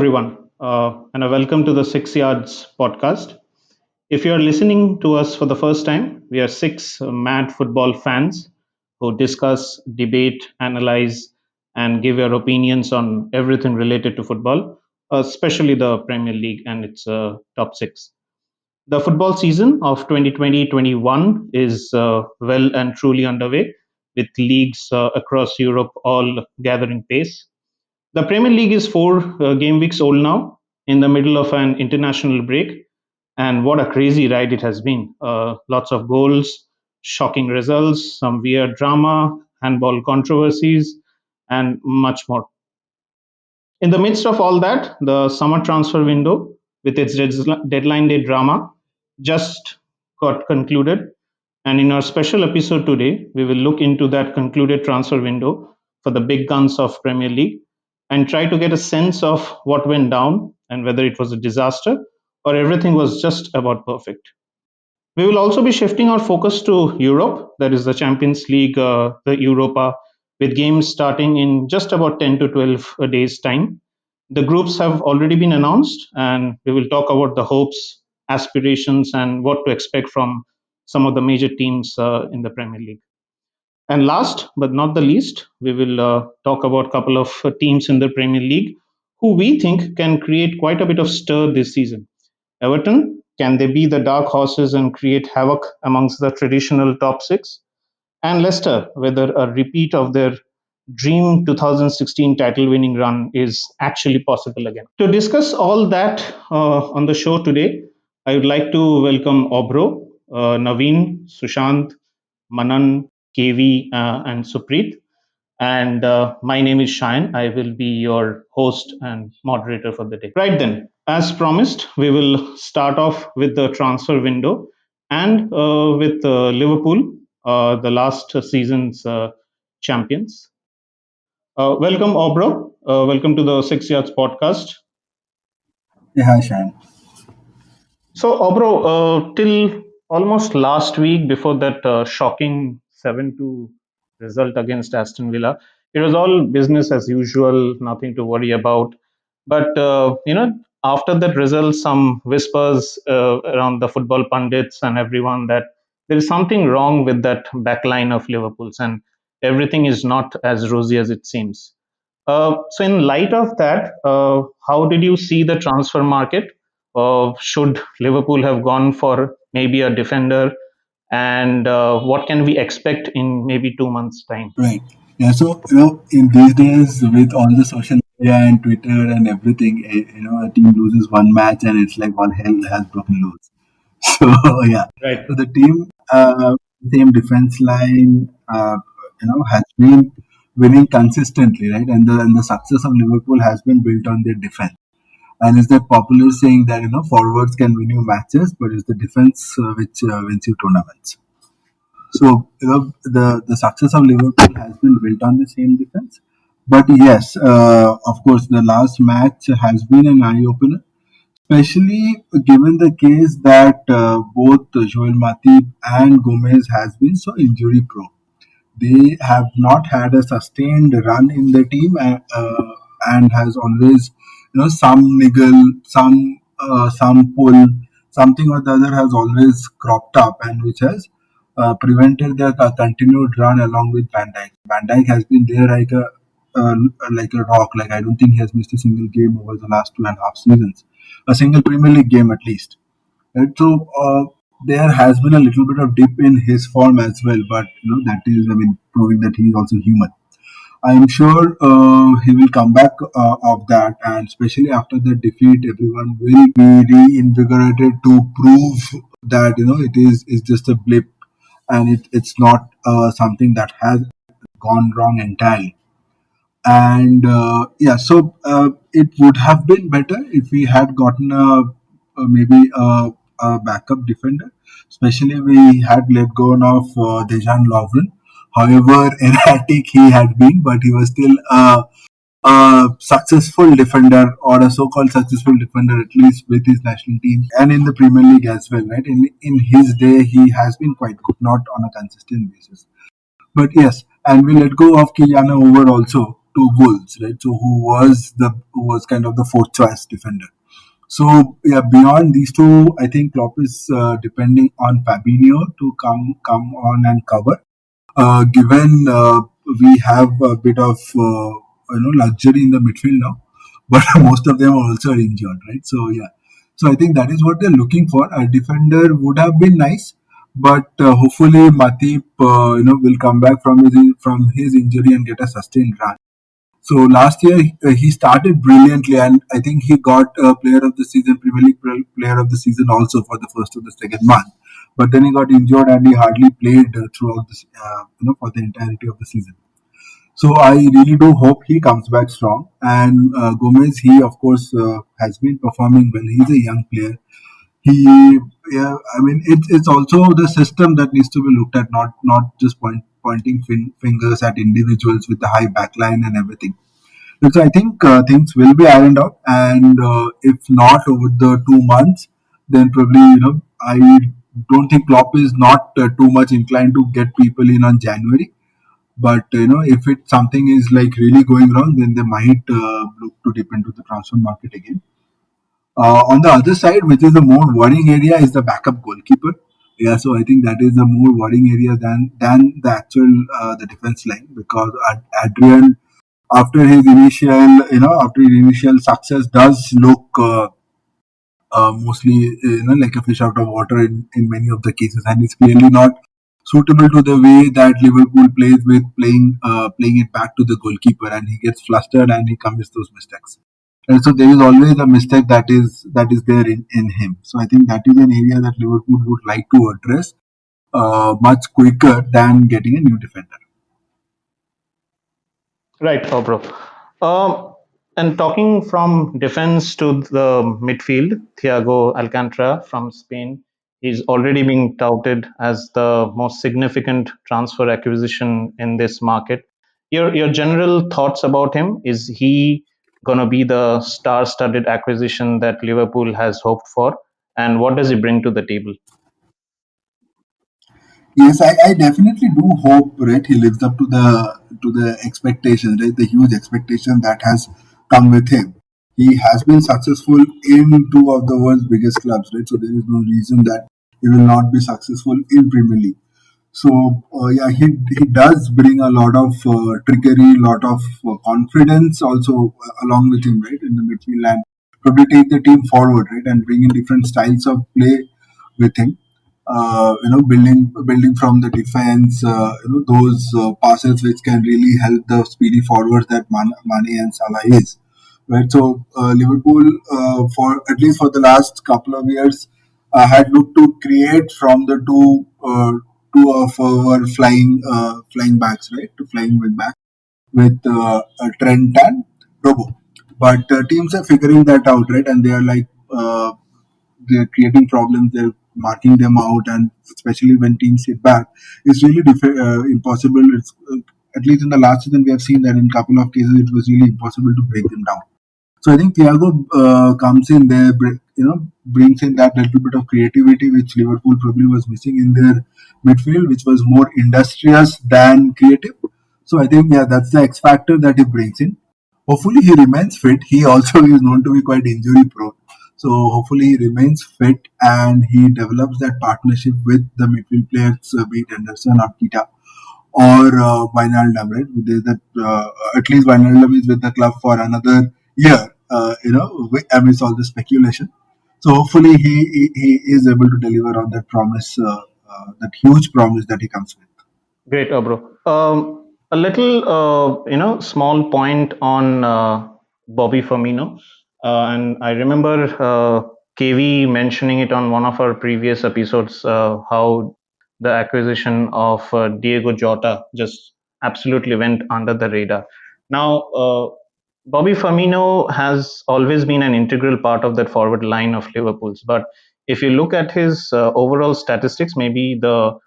everyone, and a welcome to the Six Yards podcast. If you are listening to us for the first time, we are six mad football fans who discuss, debate, analyze, and give your opinions on everything related to football, especially the Premier League and its top six. The football season of 2020-21 is well and truly underway, with leagues across Europe all gathering pace. The Premier League is four game weeks old now, in the middle of an international break. And what a crazy ride it has been. Lots of goals, shocking results, some weird drama, handball controversies, and much more. In the midst of all that, the summer transfer window, with its deadline day drama, just got concluded. And in our special episode today, we will look into that concluded transfer window for the big guns of Premier League and try to get a sense of what went down and whether it was a disaster or everything was just about perfect. We will also be shifting our focus to Europe, that is the Champions League, the Europa, with games starting in just about 10 to 12 days' time. The groups have already been announced, and we will talk about the hopes, aspirations, and what to expect from some of the major teams in the Premier League. And last but not the least, we will talk about a couple of teams in the Premier League who we think can create quite a bit of stir this season. Everton, can they be the dark horses and create havoc amongst the traditional top six? And Leicester, whether a repeat of their dream 2016 title winning run is actually possible again. To discuss all that on the show today, I would like to welcome Obro, Naveen, Sushant, Manan, KV, and Supreet. And my name is Shayan. I will be your host and moderator for the day. Right then, as promised, we will start off with the transfer window and with Liverpool, the last season's champions. Welcome, Obro. Welcome to the Six Yards podcast. Yeah, hi, Shan. So, Obro, till almost last week, before that shocking 7-2 result against Aston Villa, it was all business as usual, nothing to worry about. But, after that result, some whispers around the football pundits and everyone that there is something wrong with that backline of Liverpool's and everything is not as rosy as it seems. So, in light of that, how did you see the transfer market? Should Liverpool have gone for maybe a defender? And what can we expect in maybe 2 months' time? Right. Yeah. So, in these days, with all the social media and Twitter and everything, a team loses one match and it's like all hell has broken loose. So, yeah. Right. So the team, same defense line, has been winning consistently, right? And the success of Liverpool has been built on their defense. And is that popular saying that forwards can win you matches, but it's the defense which wins you tournaments. So the success of Liverpool has been built on the same defense. But yes, of course, the last match has been an eye opener, especially given the case that both Joel Matip and Gomez has been so injury prone. They have not had a sustained run in the team, and has always some niggle, some pull, something or the other has always cropped up, and which has prevented the continued run along with Van Dijk. Van Dijk has been there uh, like a rock. Like, I don't think he has missed a single game over the last 2.5 seasons, a single Premier League game at least. Right? So there has been a little bit of dip in his form as well, but that is, I mean, proving that he is also human. I'm sure he will come back of that, and especially after the defeat, everyone will be reinvigorated to prove that it is just a blip, and it's not something that has gone wrong entirely. And yeah, so it would have been better if we had gotten maybe a backup defender. Especially we had let go of Dejan Lovren. However erratic he had been, but he was still a successful defender, or a so-called successful defender, at least with his national team and in the Premier League as well. Right, in his day, he has been quite good, not on a consistent basis. But yes, and we let go of Kylian over also. Wolves, right? So who was kind of the fourth choice defender. So yeah, beyond these two, I think Klopp is depending on Fabinho to come on and cover. Given we have a bit of luxury in the midfield now, but most of them are also injured, right? So yeah, so I think that is what they're looking for. A defender would have been nice, but hopefully Matip will come back from his injury and get a sustained run. So last year he started brilliantly, and I think he got Player of the Season, Premier League Player of the Season also for the first or the second month. But then he got injured and he hardly played throughout this, for the entirety of the season. So I really do hope he comes back strong. And Gomez, he of course has been performing well. He's a young player. Yeah, I mean, it's also the system that needs to be looked at, not just pointing fingers at individuals with the high backline and everything. So I think things will be ironed out, and if not over the 2 months, then probably I don't think Klopp is not too much inclined to get people in on January. But if it something is like really going wrong, then they might look to dip into the transfer market again. On the other side, which is the more worrying area, is the backup goalkeeper. Yeah, so I think that is the more worrying area than the actual the defense line, because Adrian, after his initial success, does look mostly like a fish out of water in many of the cases, and it's clearly not suitable to the way that Liverpool plays with playing it back to the goalkeeper, and he gets flustered and he commits those mistakes. And so there is always a mistake that is there in him. So I think that is an area that Liverpool would like to address much quicker than getting a new defender. Right, bro. Um, and talking from defense to the midfield, Thiago Alcantara from Spain is already being touted as the most significant transfer acquisition in this market. Your general thoughts about him? Is he going to be the star-studded acquisition that Liverpool has hoped for? And what does he bring to the table? Yes, I definitely do hope, right, he lives up to the expectations, right, the huge expectation that has come with him. He has been successful in two of the world's biggest clubs, right? So there is no reason that he will not be successful in Premier League. So yeah, he does bring a lot of trickery, lot of confidence also along with him, right, in the midfield, and probably take the team forward, right, and bring in different styles of play with him. Building from the defense, those passes which can really help the speedy forwards that Mane and Salah is. Right, so Liverpool, for at least for the last couple of years, had looked to create from the two of our flying backs, right, to flying wing back with Trent and Robo. But teams are figuring that out, right, and they are like they're creating problems. They're marking them out, and especially when teams sit back, it's really impossible. It's at least in the last season we have seen that in a couple of cases it was really impossible to break them down. So I think Thiago comes in there, brings in that little bit of creativity which Liverpool probably was missing in their midfield, which was more industrious than creative. So I think yeah, that's the X factor that he brings in. Hopefully he remains fit. He also is known to be quite injury prone. So hopefully he remains fit and he develops that partnership with the midfield players, be it Anderson or Kita or Wijnaldum, right? There's that at least Wijnaldum is with the club for another year. Amidst all the speculation. So hopefully he is able to deliver on that promise, that huge promise that he comes with. Great, bro. A little, small point on Bobby Firmino, and I remember KV mentioning it on one of our previous episodes. How the acquisition of Diego Jota just absolutely went under the radar. Now, Bobby Firmino has always been an integral part of that forward line of Liverpool's, but if you look at his overall statistics, maybe the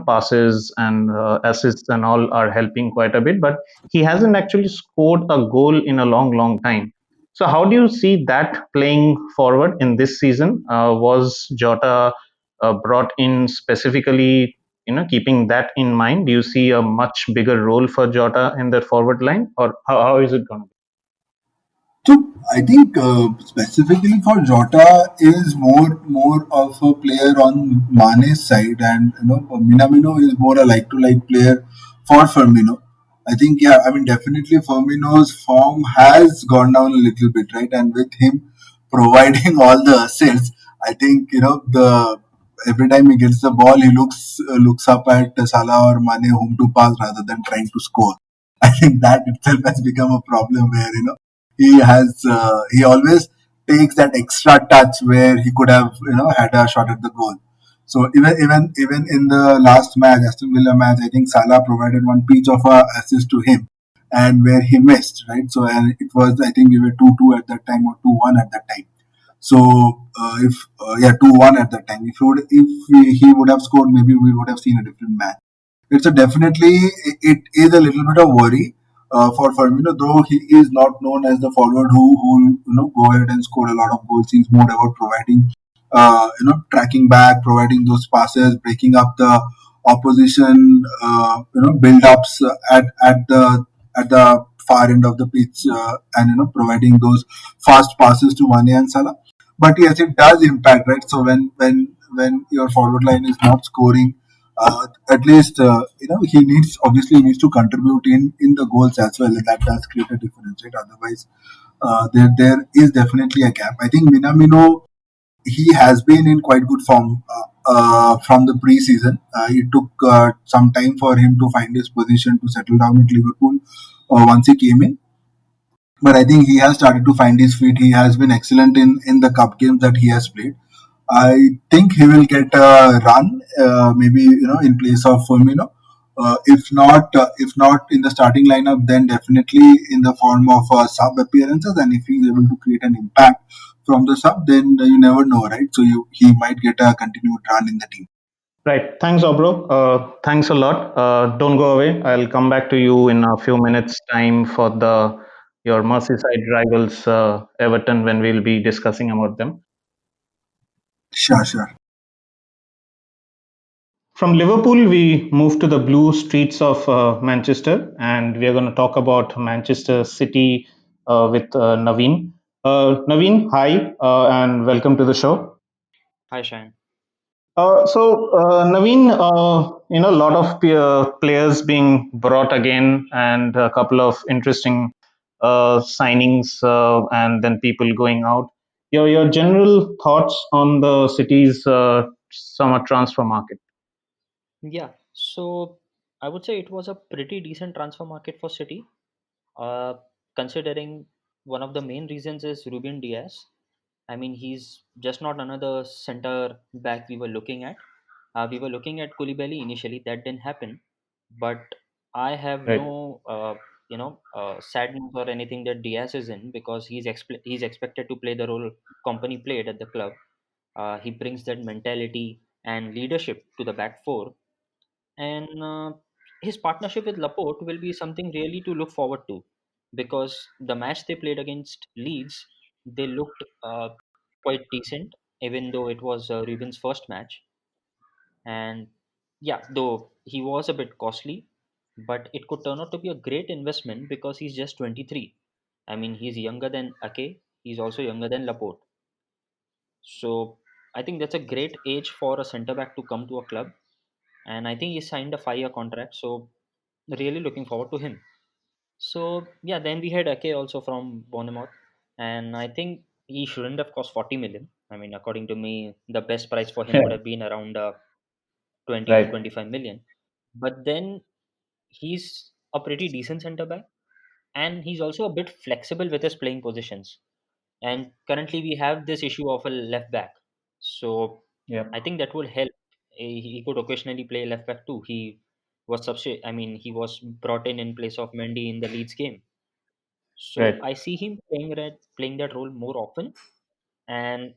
passes and assists and all are helping quite a bit, but he hasn't actually scored a goal in a long time. So how do you see that playing forward in this season? Was Jota brought in specifically keeping that in mind, do you see a much bigger role for Jota in the forward line, or how is it going to be? So I think specifically for Jota is more of a player on Mane's side, and Minamino is more a like to like player for Firmino. I think I mean definitely Firmino's form has gone down a little bit, right? And with him providing all the assists, I think the every time he gets the ball, he looks up at Salah or Mane whom to pass rather than trying to score. I think that itself has become a problem where he always takes that extra touch where he could have had a shot at the goal. So even in the last match, Aston Villa match, I think Salah provided one piece of a assist to him, and where he missed, right. So and it was, I think we were 2-2 at that time or 2-1 at that time. So if yeah, 2-1 at that time. He would have scored, maybe we would have seen a different match. It's a definitely, it is a little bit of worry for Firmino, though he is not known as the forward who go ahead and score a lot of goals. He's more about providing tracking back, providing those passes, breaking up the opposition build ups at the far end of the pitch, and providing those fast passes to Mane and Salah. But yes, it does impact, right? So when your forward line is not scoring, at least he needs to contribute in the goals as well. That does create a difference, right? Otherwise, there is definitely a gap. I think Minamino, he has been in quite good form from the preseason. It took some time for him to find his position, to settle down at Liverpool once he came in. But I think he has started to find his feet. He has been excellent in the cup games that he has played. I think he will get a run, maybe in place of Firmino. If not in the starting lineup, then definitely in the form of sub appearances. And if he's able to create an impact from the sub, then you never know, right? So he might get a continued run in the team. Right. Thanks, Obro. Thanks a lot. Don't go away. I'll come back to you in a few minutes' time for the your Merseyside rivals, Everton, when we'll be discussing about them. Sure, sure. From Liverpool, we move to the blue streets of Manchester, and we are going to talk about Manchester City with Naveen. Naveen, hi, and welcome to the show. Hi, Shine. Naveen, a lot of players being brought again, and a couple of interesting signings, and then people going out. Your general thoughts on the city's summer transfer market? Yeah, so I would say it was a pretty decent transfer market for City, uh, considering one of the main reasons is Ruben Diaz. I mean, he's just not another center back we were looking at. We were looking at Koulibaly initially, that didn't happen. But I have Right. no, sadness or anything that Diaz is in because he's expected to play the role Company played at the club. He brings that mentality and leadership to the back four, and his partnership with Laporte will be something really to look forward to because the match they played against Leeds, they looked quite decent, even though it was Ruben's first match. And yeah, though he was a bit costly, but it could turn out to be a great investment because he's just 23. I mean, he's younger than Ake, he's also younger than Laporte. So I think that's a great age for a centre back to come to a club, and I think he signed a 5-year contract. So really looking forward to him. So yeah, then we had Ake also from Bournemouth, and I think he shouldn't have cost 40 million. I mean, according to me, the best price for him would have been around 20 to Right. 25 million. But then he's a pretty decent centre back, and he's also a bit flexible with his playing positions. And currently, we have this issue of a left back, so Yeah. I think that will help. He could occasionally play left back too. He was I mean, he was brought in place of Mendy in the Leeds game. So Right. I see him playing that role more often, and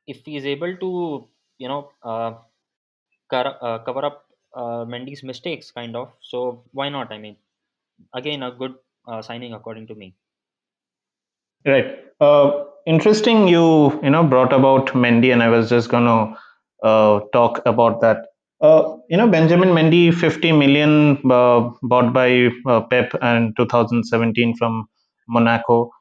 if he is able to, you know, cover up Mendy's mistakes, kind of. So why not? I mean, again, a good signing according to me. Right. Interesting. You brought about Mendy, and I was just going to talk about that. Benjamin Mendy, 50 million bought by Pep in 2017 from Monaco.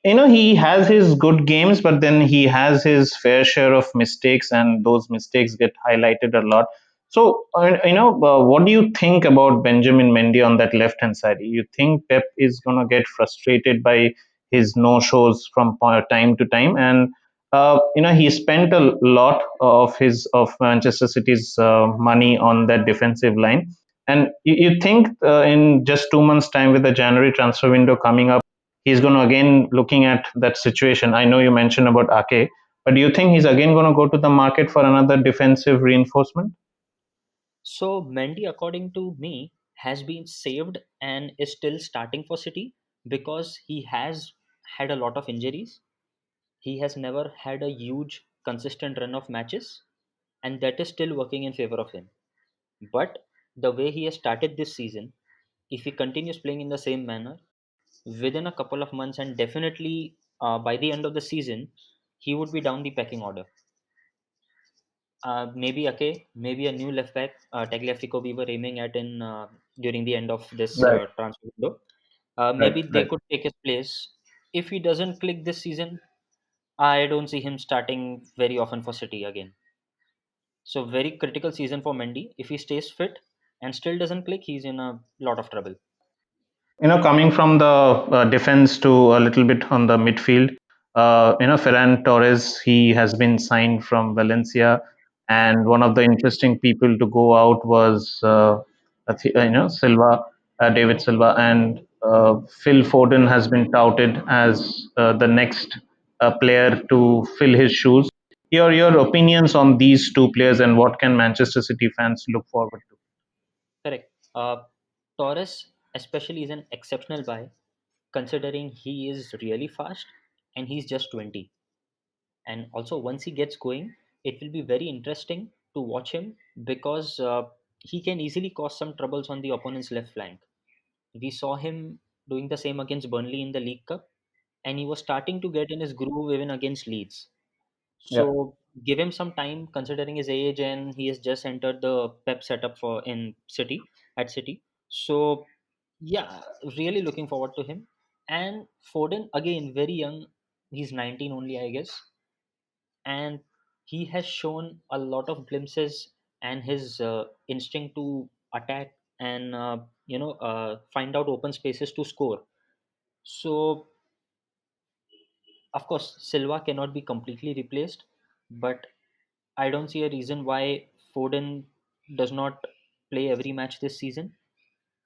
He has his good games, but then he has his fair share of mistakes, and those mistakes get highlighted a lot. So, what do you think about Benjamin Mendy on that left hand side? You think Pep is going to get frustrated by his no shows from time to time? And he spent a lot of Manchester City's money on that defensive line. And you think in just 2 months' time, with the January transfer window coming up, he's going to again looking at that situation. I know you mentioned about Ake, but do you think he's again going to go to the market for another defensive reinforcement? So Mendy, according to me, has been saved and is still starting for City because he has had a lot of injuries. He has never had a huge consistent run of matches, and that is still working in favor of him. But the way he has started this season, if he continues playing in the same manner, within a couple of months and definitely by the end of the season, he would be down the pecking order. Maybe okay, maybe a new left back, Tagliafico, we were aiming at in during the end of this Right, transfer window. right, Maybe they right. could take his place. If he doesn't click this season, I don't see him starting very often for City again. So very critical season for Mendy. If he stays fit and still doesn't click, he's in a lot of trouble. Coming from the defense to a little bit on the midfield, Ferran Torres, he has been signed from Valencia, and one of the interesting people to go out was Silva, David Silva, and Phil Foden has been touted as the next player to fill his shoes. Your opinions on these two players, and what can Manchester City fans look forward to? Correct. Torres especially is an exceptional buy considering he is really fast and he's just 20. And also once he gets going, it will be very interesting to watch him because he can easily cause some troubles on the opponent's left flank. We saw him doing the same against Burnley in the League Cup, and he was starting to get in his groove even against Leeds. Yeah. So give him some time considering his age, and he has just entered the Pep setup for in City at City. So yeah, really looking forward to him. And Foden again, very young. He's 19 only, I guess, and he has shown a lot of glimpses and his instinct to attack and find out open spaces to score. So of course Silva cannot be completely replaced, but I don't see a reason why Foden does not play every match this season,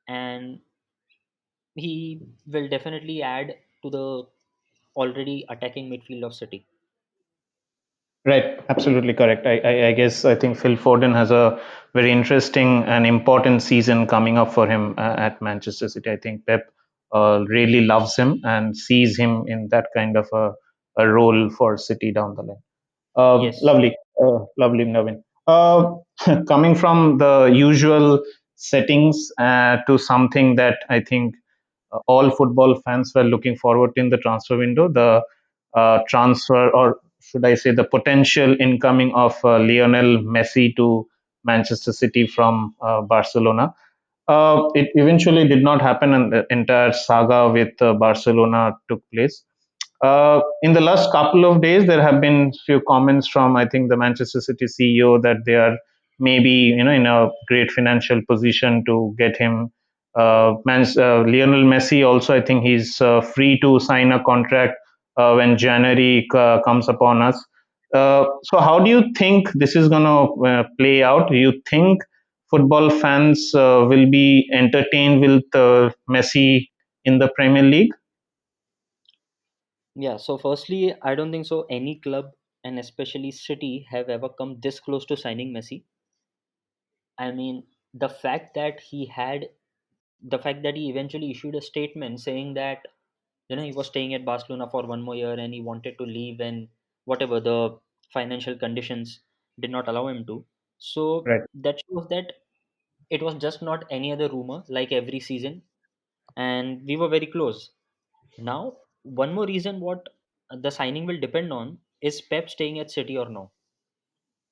and he will definitely add to the already attacking midfield of City. Right, absolutely correct. I guess I think Phil Foden has a very interesting and important season coming up for him at Manchester City. I think Pep really loves him and sees him in that kind of a role for City down the line. Yes. Lovely, Navin. Coming from the usual settings to something that I think all football fans were looking forward in the transfer window, the transfer, or should I say, the potential incoming of Lionel Messi to Manchester City from Barcelona. It eventually did not happen, and the entire saga with Barcelona took place. In the last couple of days, there have been few comments from, I think, the Manchester City CEO that they are maybe in a great financial position to get him. Lionel Messi also, I think he's free to sign a contract when January comes upon us. So, how do you think this is going to play out? Do you think football fans will be entertained with Messi in the Premier League? Yeah, so firstly, I don't think so any club and especially City have ever come this close to signing Messi. I mean, the fact that he eventually issued a statement saying that he was staying at Barcelona for one more year and he wanted to leave and whatever the financial conditions did not allow him to. So Right. that shows that it was just not any other rumor like every season, and we were very close. Now, one more reason what the signing will depend on is Pep staying at City or no.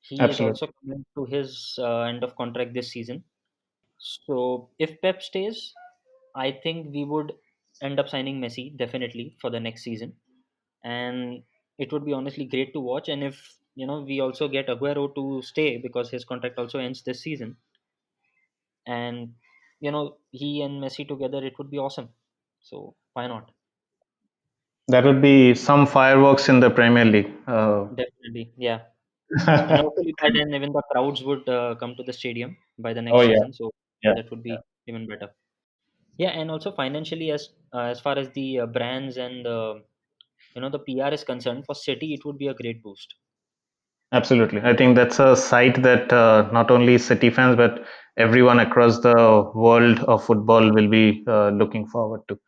He is Absolutely. also coming to his end of contract this season. So if Pep stays, I think we would end up signing Messi definitely for the next season, and it would be honestly great to watch. And if we also get Aguero to stay because his contract also ends this season, and he and Messi together, it would be awesome. So why not? That would be some fireworks in the Premier League. Definitely, yeah. And hopefully by then even the crowds would come to the stadium by the Oh next yeah, season. So yeah, that would be even better. Yeah, and also financially, as far as the brands and the PR is concerned, for City it would be a great boost. absolutely. I think that's a sight that not only City fans but everyone across the world of football will be looking forward to.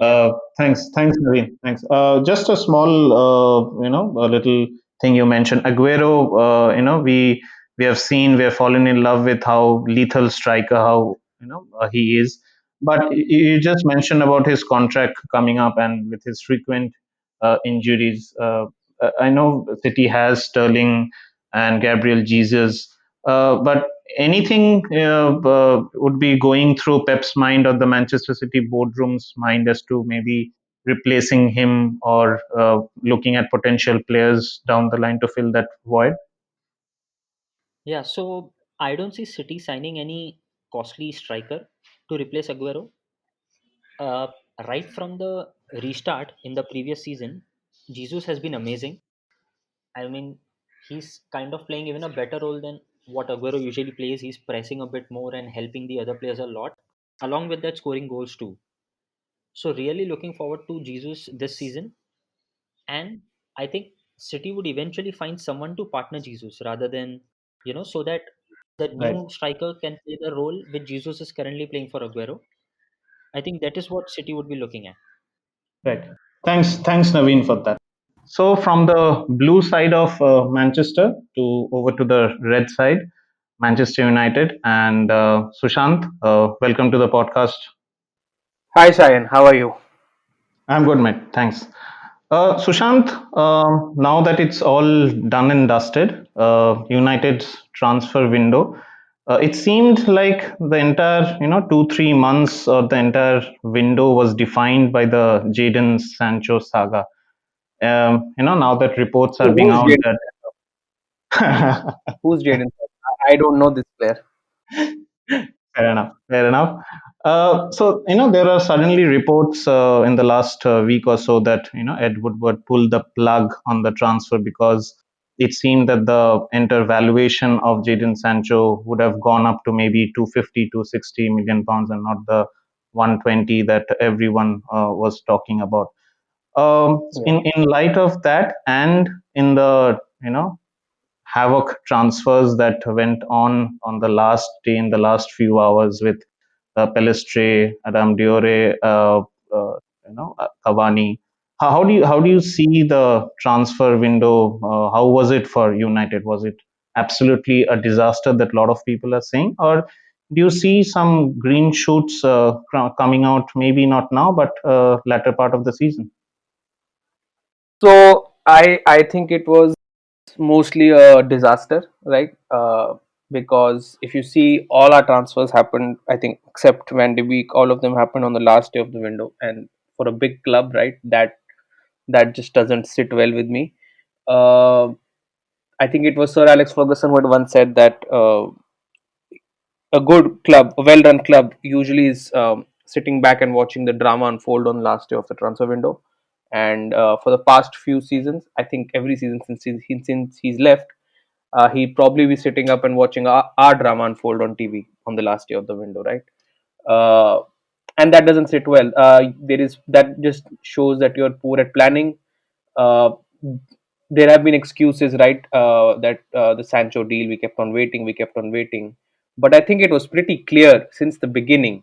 Yeah, Thanks, Naveen. Thanks. Just a small, a little thing you mentioned. Aguero, we have seen, we have fallen in love with how lethal striker, how he is. But you just mentioned about his contract coming up and with his frequent injuries. I know City has Sterling and Gabriel Jesus, but anything would be going through Pep's mind or the Manchester City boardroom's mind as to maybe replacing him or looking at potential players down the line to fill that void? yeah. So I don't see City signing any costly striker to replace Aguero. Uh, right from the restart in the previous season, Jesus has been amazing. I mean, he's kind of playing even a better role than what Aguero usually plays. He's pressing a bit more and helping the other players a lot, along with that, scoring goals too. So, really looking forward to Jesus this season. And I think City would eventually find someone to partner Jesus rather than, so that the Right, new striker can play the role which Jesus is currently playing for Aguero. I think that is what City would be looking at. right. Thanks, Naveen, for that. So, from the blue side of Manchester to over to the red side, Manchester United, and Sushant, welcome to the podcast. Hi, Sayan. How are you? I'm good, mate. Thanks. Sushant, now that it's all done and dusted, United's transfer window, it seemed like the entire, 2, 3 months or the entire window was defined by the Jadon Sancho saga. Now that reports are being Who's out Jaden? that Who's Jaden? I don't know this player. Fair enough. Fair enough. So there are suddenly reports in the last week or so that Ed Woodward pulled the plug on the transfer because it seemed that the entire valuation of Jadon Sancho would have gone up to maybe 250 to 60 million pounds and not the 120 that everyone was talking about. Yeah. In light of that, and in the havoc transfers that went on the last day in the last few hours with Pelestre, Adam Diore, Cavani. How do you see the transfer window? How was it for United? Was it absolutely a disaster that a lot of people are saying, or do you see some green shoots coming out? Maybe not now, but latter part of the season. So I think it was mostly a disaster, right? Because if you see, all our transfers happened, I think, except Van de Beek, all of them happened on the last day of the window. And for a big club, right, that just doesn't sit well with me. Uh, I think it was Sir Alex Ferguson who had once said that a good club, a well-run club, usually is sitting back and watching the drama unfold on the last day of the transfer window. And for the past few seasons, I think every season since he's left, he'd probably be sitting up and watching our drama unfold on TV on the last day of the window, right? Uh, and that doesn't sit well. There is that just shows that you're poor at planning. Uh, there have been excuses, right? That the Sancho deal, we kept on waiting. But I think it was pretty clear since the beginning,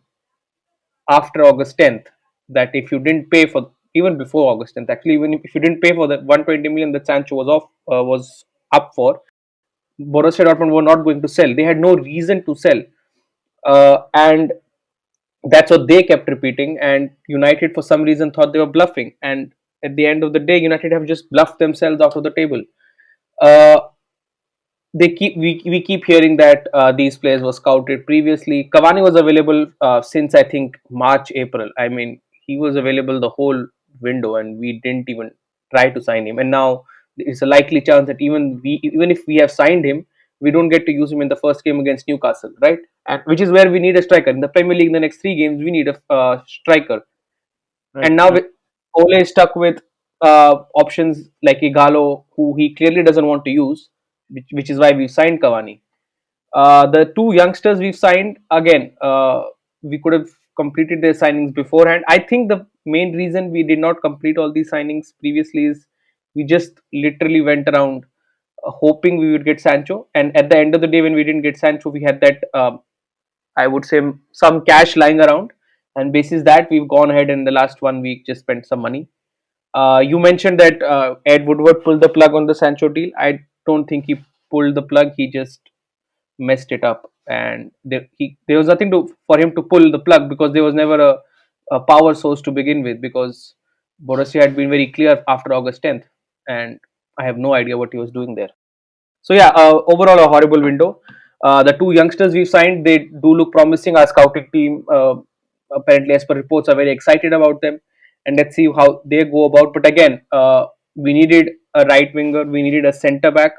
after August 10th, that if you didn't pay for, even before August 10th, actually, even if you didn't pay for the 120 million that Sancho was up for, Borussia Dortmund were not going to sell. They had no reason to sell, and that's what they kept repeating. And United, for some reason, thought they were bluffing. And at the end of the day, United have just bluffed themselves out of the table. Uh, we keep hearing that these players were scouted previously. Cavani was available since I think March, April. I mean, he was available the whole window, and we didn't even try to sign him. And now it's a likely chance that even if we have signed him, we don't get to use him in the first game against Newcastle, right? And which is where we need a striker in the Premier League. In the next 3 games, we need a striker. And Right. now Ole is stuck with options like Igalo, who he clearly doesn't want to use, which is why we signed Cavani. The two youngsters we've signed, again, we could have completed their signings beforehand. I think the main reason we did not complete all these signings previously is we just literally went around hoping we would get Sancho. And at the end of the day, when we didn't get Sancho, we had that, I would say, some cash lying around. And basis that, we've gone ahead and in the last 1 week just spent some money. You mentioned that Ed Woodward pulled the plug on the Sancho deal. I don't think he pulled the plug. He just messed it up, and there was nothing for him to pull the plug, because there was never a power source to begin with, because Borussia had been very clear after August 10th, and I have no idea what he was doing there. So yeah, overall a horrible window. The two youngsters we've signed, they do look promising. Our scouting team, apparently, as per reports, are very excited about them, and let's see how they go about. But again, we needed a right winger, we needed a centre back,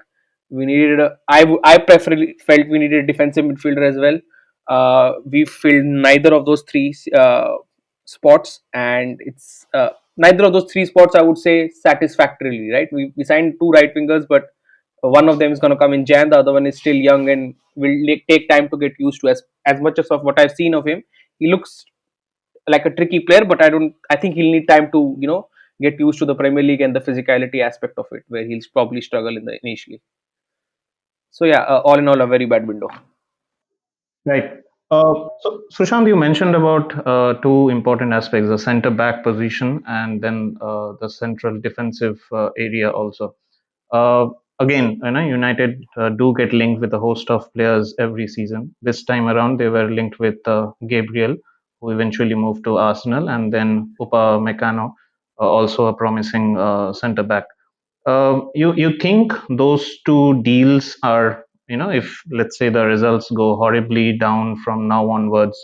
we needed I preferably felt we needed a defensive midfielder as well. We filled neither of those three spots, and it's neither of those three spots, I would say, satisfactorily. Right, we signed two right wingers, but one of them is going to come in Jan. The other one is still young and will take time to get used to. As much as of what I've seen of him, he looks like a tricky player, but I think he'll need time to get used to the Premier League and the physicality aspect of it, where he'll probably struggle in the initially. So yeah, all in all, a very bad window. Right. So, Sushant, you mentioned about two important aspects: the centre back position and then the central defensive area also. Uh, Again, United do get linked with a host of players every season. This time around, they were linked with Gabriel, who eventually moved to Arsenal, and then Upa Meccano, also a promising centre back. You think those two deals are, if let's say the results go horribly down from now onwards,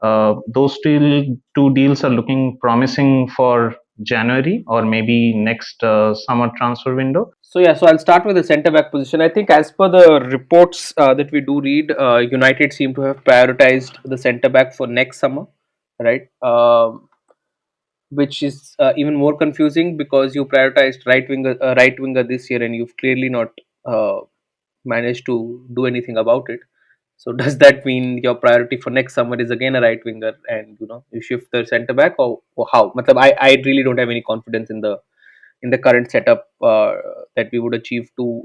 those two deals are looking promising for January or maybe next summer transfer window? So yeah, so I'll start with the centre back position. I think, as per the reports that we do read, United seem to have prioritized the centre back for next summer, right? Which is even more confusing, because you prioritized right winger this year, and you've clearly not uh, managed to do anything about it. So does that mean your priority for next summer is again a right winger, and you shift the centre back, or how? Matlab, I really don't have any confidence in the current setup that we would achieve two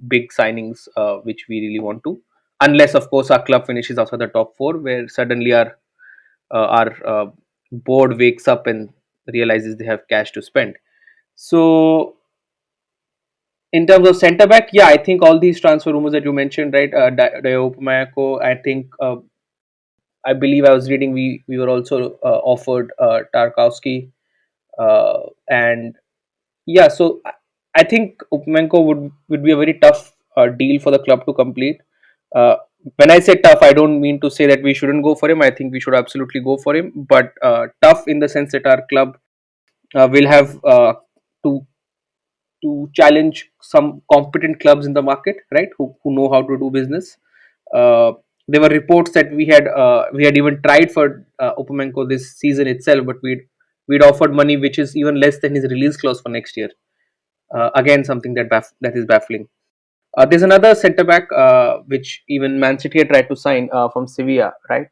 big signings, which we really want to, unless of course our club finishes outside the top four, where suddenly our board wakes up and realizes they have cash to spend. So in terms of centre back, yeah, I think all these transfer rumors that you mentioned, right? Mayako, I think, I believe I was reading, we were also offered Tarkowski, and yeah, so I think Upmenko would be a very tough deal for the club to complete. Uh, when I say tough, I don't mean to say that we shouldn't go for him. I think we should absolutely go for him, but tough in the sense that our club will have to challenge some competent clubs in the market, right? Who know how to do business. Uh, there were reports that we had even tried for Upamenko this season itself, but we'd offered money which is even less than his release clause for next year. Again, something that is baffling. There's another centre back which even Man City had tried to sign from Sevilla, right?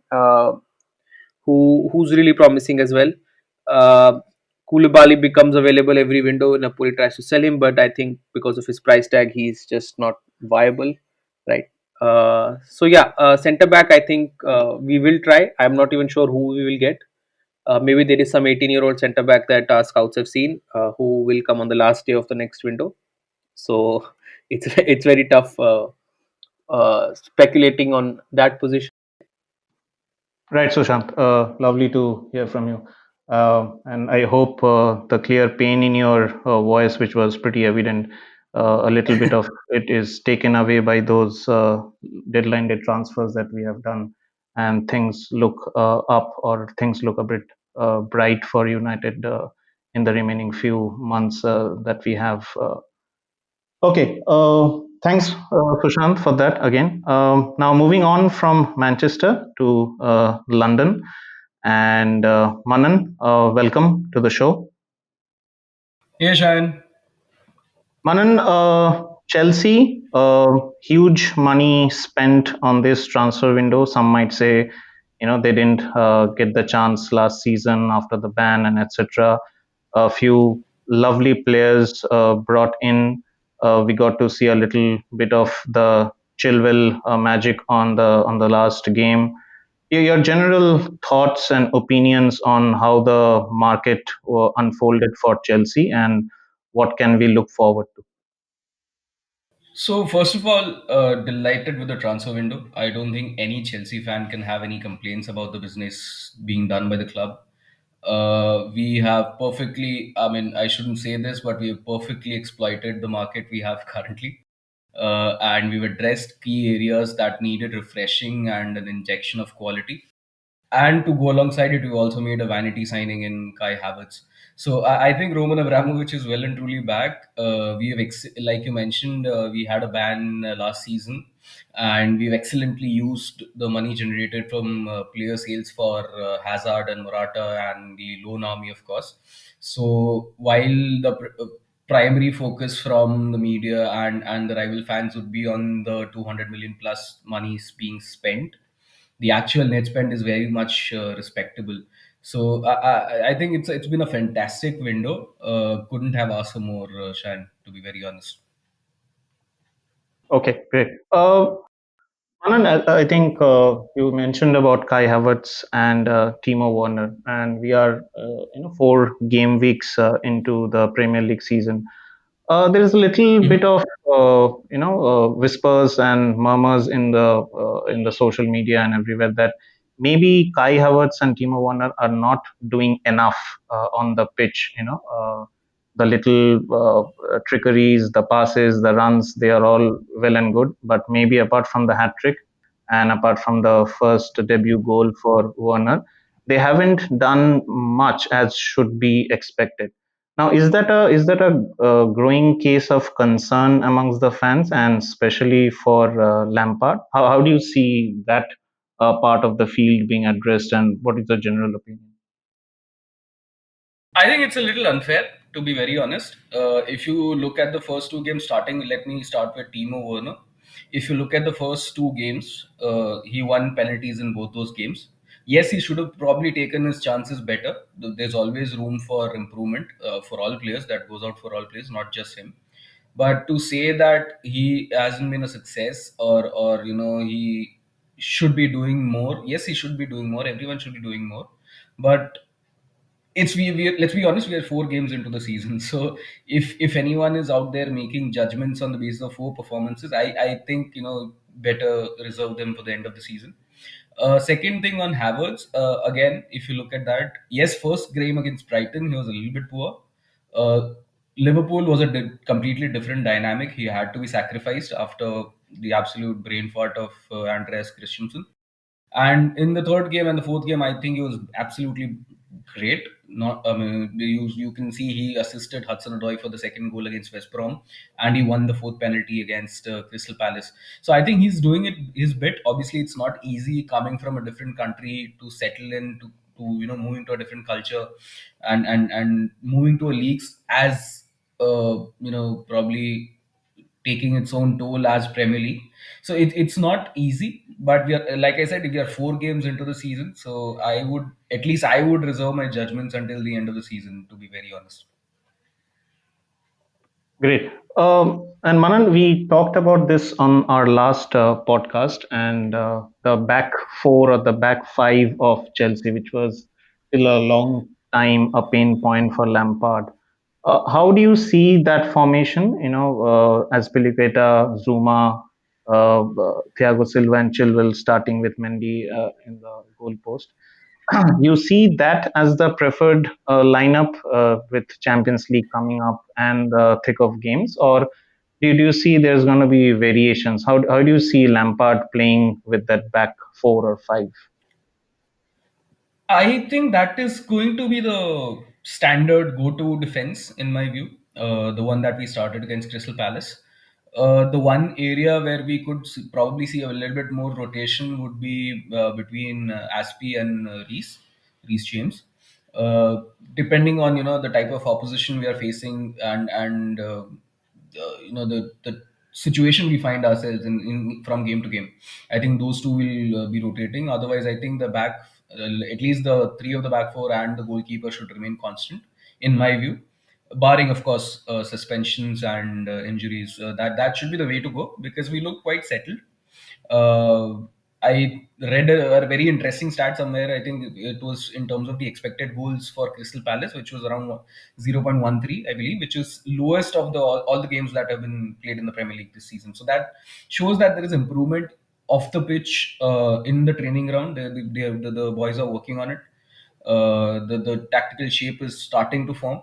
Who's really promising as well. Uh, Koulibaly becomes available every window. Napoli tries to sell him, but I think because of his price tag, he's just not viable, right? So yeah, centre back, I think we will try. I'm not even sure who we will get. Maybe there is some 18-year-old centre back that our scouts have seen, who will come on the last day of the next window. So it's very tough speculating on that position. Right, Sushant. Lovely to hear from you. And I hope the clear pain in your voice, which was pretty evident, a little bit of it is taken away by those deadline day transfers that we have done, and things look up, or things look a bit bright for United in the remaining few months that we have. Okay, thanks, Sushant, for that again. Now, moving on from Manchester to London, and Manan, welcome to the show. Hey, Shayan. Manan, Chelsea, huge money spent on this transfer window. Some might say, they didn't get the chance last season after the ban and etc. A few lovely players brought in. We got to see a little bit of the Chilwell magic on the last game. Your general thoughts and opinions on how the market unfolded for Chelsea, and what can we look forward to? So, first of all, delighted with the transfer window. I don't think any Chelsea fan can have any complaints about the business being done by the club. We have perfectly, I mean, I shouldn't say this, but we have perfectly exploited the market we have currently. And we've addressed key areas that needed refreshing and an injection of quality. And to go alongside it, we also made a vanity signing in Kai Havertz. So I think Roman Abramovich is well and truly back. We have, like you mentioned, we had a ban last season, and we've excellently used the money generated from player sales for Hazard and Morata and the loan army, of course. So while the primary focus from the media and the rival fans would be on the 200 million plus monies being spent, the actual net spend is very much respectable. So I think it's been a fantastic window. Couldn't have asked for more, Shan, to be very honest. Okay, great. Anand, I think you mentioned about Kai Havertz and Timo Werner, and we are 4 game weeks into the Premier League season. There is a little bit Mhm. of whispers and murmurs in the social media and everywhere that maybe Kai Havertz and Timo Werner are not doing enough on the pitch. The little trickeries, the passes, the runs, they are all well and good, but maybe apart from the hat trick and apart from the first debut goal for Werner, they haven't done much as should be expected. Now, is that a growing case of concern amongst the fans, and especially for Lampard? How do you see that part of the field being addressed, and what is the general opinion? I think it's a little unfair, to be very honest. If you look at the first 2 games starting, let me start with Timo Werner. If you look at the first 2 games, he won penalties in both those games. Yes, he should have probably taken his chances better. There's always room for improvement for all players. That goes out for all players, not just him. But to say that he hasn't been a success, or he should be doing more. Yes, he should be doing more. Everyone should be doing more. But let's be honest, we are 4 games into the season. So if anyone is out there making judgments on the basis of 4 performances, I think better reserve them for the end of the season. Second thing on Havertz, again, if you look at that, yes, first game against Brighton he was a little bit poor. uh, Liverpool was a completely different dynamic. He had to be sacrificed after the absolute brain fart of Andreas Christensen. And in the third game and the fourth game, I think he was absolutely great. Not, I mean, you can see he assisted Hudson-Odoi for the second goal against West Brom, and he won the fourth penalty against Crystal Palace. So I think he's doing it his bit. Obviously, it's not easy coming from a different country to settle in to move into a different culture, and moving to a leagues as probably taking its own toll as Premier League. So it's not easy, but we are, like I said, we are 4 games into the season. So I would reserve my judgments until the end of the season, to be very honest. Great. And Manan, we talked about this on our last podcast, and the back four or the back five of Chelsea, which was still a long time a pain point for Lampard. How do you see that formation? Azpilicueta, Zuma, Thiago Silva, and Chilwell starting with Mendy in the goal post. You see that as the preferred lineup with Champions League coming up and the thick of games, or Do you see there's going to be variations? How do you see Lampard playing with that back four or five? I think that is going to be the standard go-to defense in my view. The one that we started against Crystal Palace. The one area where we could probably see a little bit more rotation would be between Aspie and Reece James. Uh, Depending on the type of opposition we are facing and the situation we find ourselves in from game to game. I think those two will be rotating. Otherwise, I think the back, at least the three of the back four and the goalkeeper should remain constant, in my view, barring of course suspensions and injuries. That should be the way to go because we look quite settled. Uh, I read a very interesting stat somewhere. I think it was in terms of the expected goals for Crystal Palace, which was around 0.13, I believe, which is lowest of all the games that have been played in the Premier League this season. So that shows that there is improvement off the pitch in the training ground. The boys are working on it. The tactical shape is starting to form,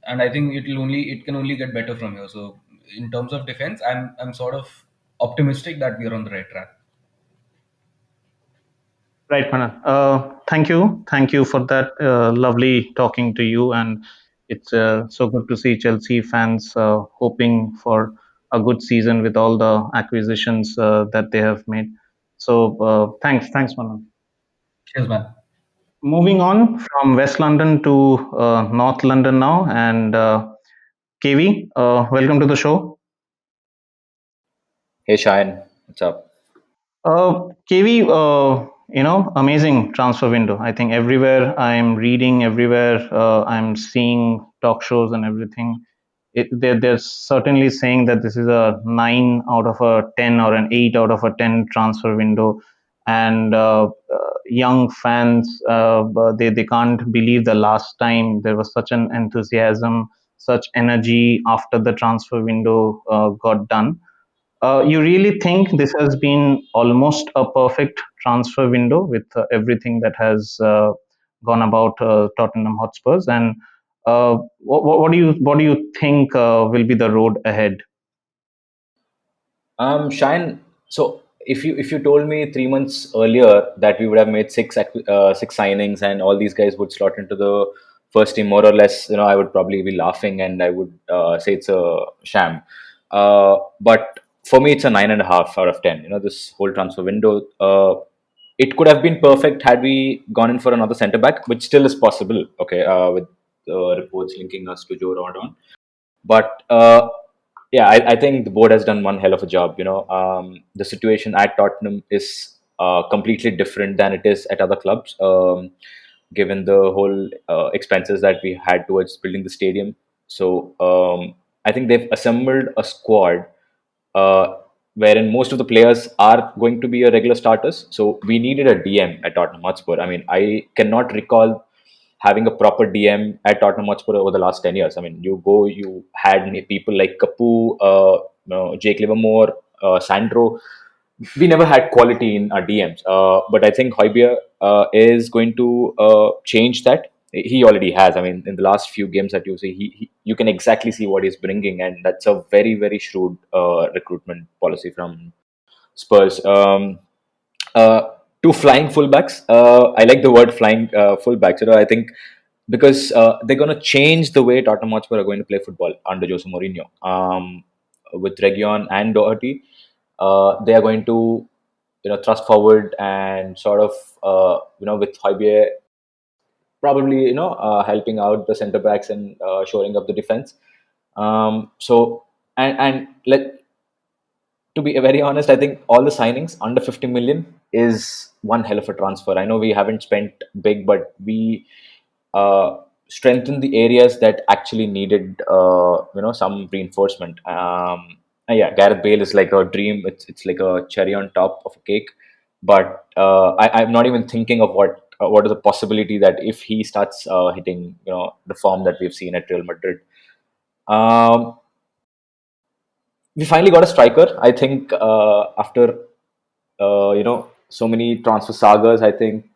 and I think it can only get better from here. So in terms of defense, I'm sort of optimistic that we are on the right track. Right, Manan. Thank you for that. Lovely talking to you, and it's so good to see Chelsea fans hoping for a good season with all the acquisitions that they have made. So thanks, Manan. Cheers, man. Moving on from West London to North London now, and KV, welcome to the show. Hey Shine, what's up? KV, amazing transfer window. I think everywhere I'm reading, everywhere I'm seeing talk shows and everything, they're certainly saying that this is a 9 out of a 10 or an 8 out of a 10 transfer window. And young fans, they can't believe the last time there was such an enthusiasm, such energy after the transfer window got done. You really think this has been almost a perfect transfer window with everything that has gone about Tottenham Hotspurs, and what do you think will be the road ahead? Shine. So if you told me 3 months earlier that we would have made six signings and all these guys would slot into the first team more or less, I would probably be laughing and I would say it's a sham. But for me, it's a 9.5 out of 10. This whole transfer window. It could have been perfect had we gone in for another centre back, which still is possible. Okay, with reports linking us to Joe Rodon. But yeah, I think the board has done one hell of a job. The situation at Tottenham is completely different than it is at other clubs, given the whole expenses that we had towards building the stadium. So I think they've assembled a squad uh, wherein most of the players are going to be a regular starters. So we needed a DM at Tottenham Hotspur. I mean, I cannot recall having a proper DM at Tottenham Hotspur over the last 10 years. I mean, you had people like Kapu, Jake Livermore, Sandro. We never had quality in our DMs. But I think Højbjerg is going to change that. He already has. I mean, in the last few games that you see, you can exactly see what he's bringing, and that's a very, very shrewd recruitment policy from Spurs. Two flying fullbacks. I like the word flying fullbacks. I think because they're going to change the way Tottenham Hotspur are going to play football under Jose Mourinho. With Region and Doherty, they are going to thrust forward and sort of with Højbjerg probably helping out the centre backs and shoring up the defense. So and let to be very honest, I think all the signings under 50 million is one hell of a transfer. I know we haven't spent big, but we strengthened the areas that actually needed, some reinforcement. Yeah, Gareth Bale is like a dream. It's like a cherry on top of a cake. But I'm not even thinking of what is the possibility that if he starts hitting, the form that we've seen at Real Madrid. Um, we finally got a striker. I think after so many transfer sagas, I think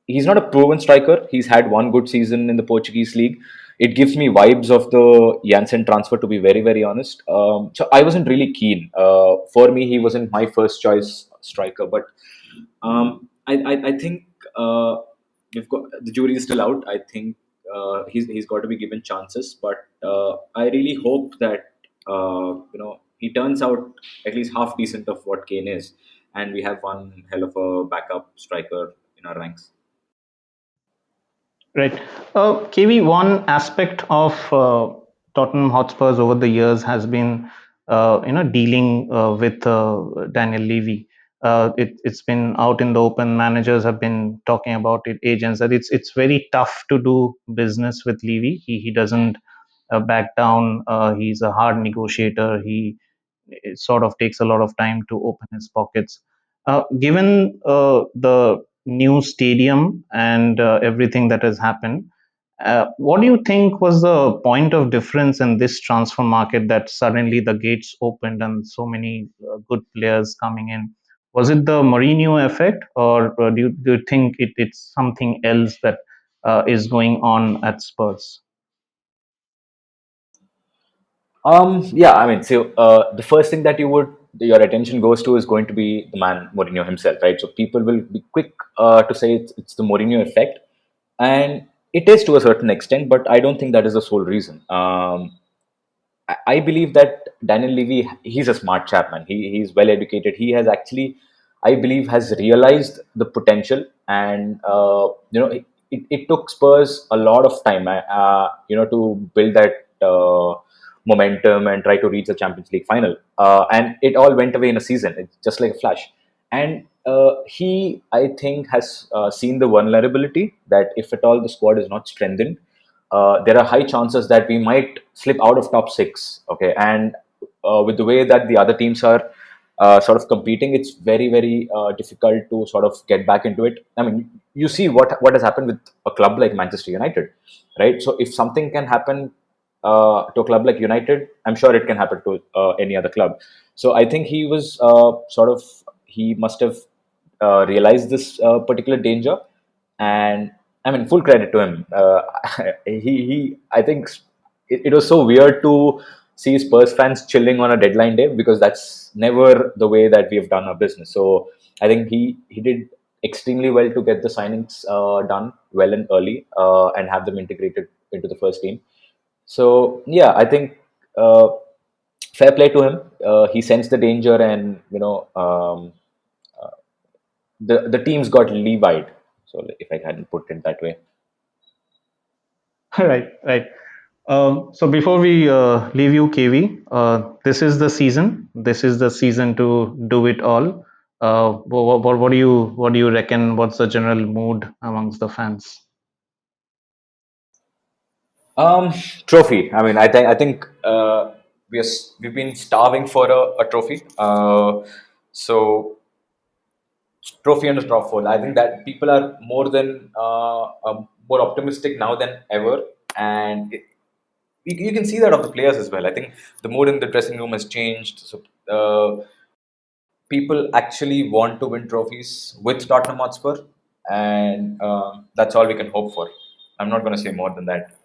he's not a proven striker. He's had one good season in the Portuguese league. It gives me vibes of the Janssen transfer, to be very, very honest. So I wasn't really keen. For me, he wasn't my first choice striker, but I think we've got the jury is still out. I think he's got to be given chances, but I really hope that he turns out at least half decent of what Kane is, and we have one hell of a backup striker in our ranks. Right. KV, one aspect of Tottenham Hotspurs over the years has been, dealing with Daniel Levy. It's been out in the open. Managers have been talking about it. Agents that it's very tough to do business with Levy. He doesn't back down. He's a hard negotiator. It sort of takes a lot of time to open his pockets. Given the new stadium and everything that has happened, what do you think was the point of difference in this transfer market that suddenly the gates opened and so many good players coming in? Was it the Mourinho effect, or do you think it's something else that is going on at Spurs? Yeah, I mean, so the first thing that your attention goes to is going to be the man Mourinho himself, right? So people will be quick to say it's the Mourinho effect, and it is to a certain extent, but I don't think that is the sole reason. I believe that Daniel Levy, he's a smart chap, man. He's well educated. He has actually, I believe, has realized the potential, and it took Spurs a lot of time, to build that momentum and try to reach the Champions League final. And it all went away in a season. It's just like a flash. And he, I think, has seen the vulnerability that if at all the squad is not strengthened, there are high chances that we might slip out of top six. Okay, and with the way that the other teams are sort of competing, it's very, very difficult to sort of get back into it. I mean, you see what has happened with a club like Manchester United, right? So if something can happen to a club like United, I'm sure it can happen to any other club. So I think he was he must have realized this particular danger, and I mean, full credit to him. I think it was so weird to see Spurs fans chilling on a deadline day, because that's never the way that we have done our business. So I think he did extremely well to get the signings done well and early, and have them integrated into the first team. So yeah, I think fair play to him. He sensed the danger, and the teams got levied. So if I hadn't put it that way. Right, right. So before we leave you, KV, this is the season. This is the season to do it all. What do you reckon? What's the general mood amongst the fans? Um, Trophy. I mean, I think we've been starving for a trophy. So trophy and a top four. I think that people are more optimistic now than ever, and you can see that of the players as well. I think the mood in the dressing room has changed. So people actually want to win trophies with Tottenham Hotspur, and that's all we can hope for. I'm not going to say more than that.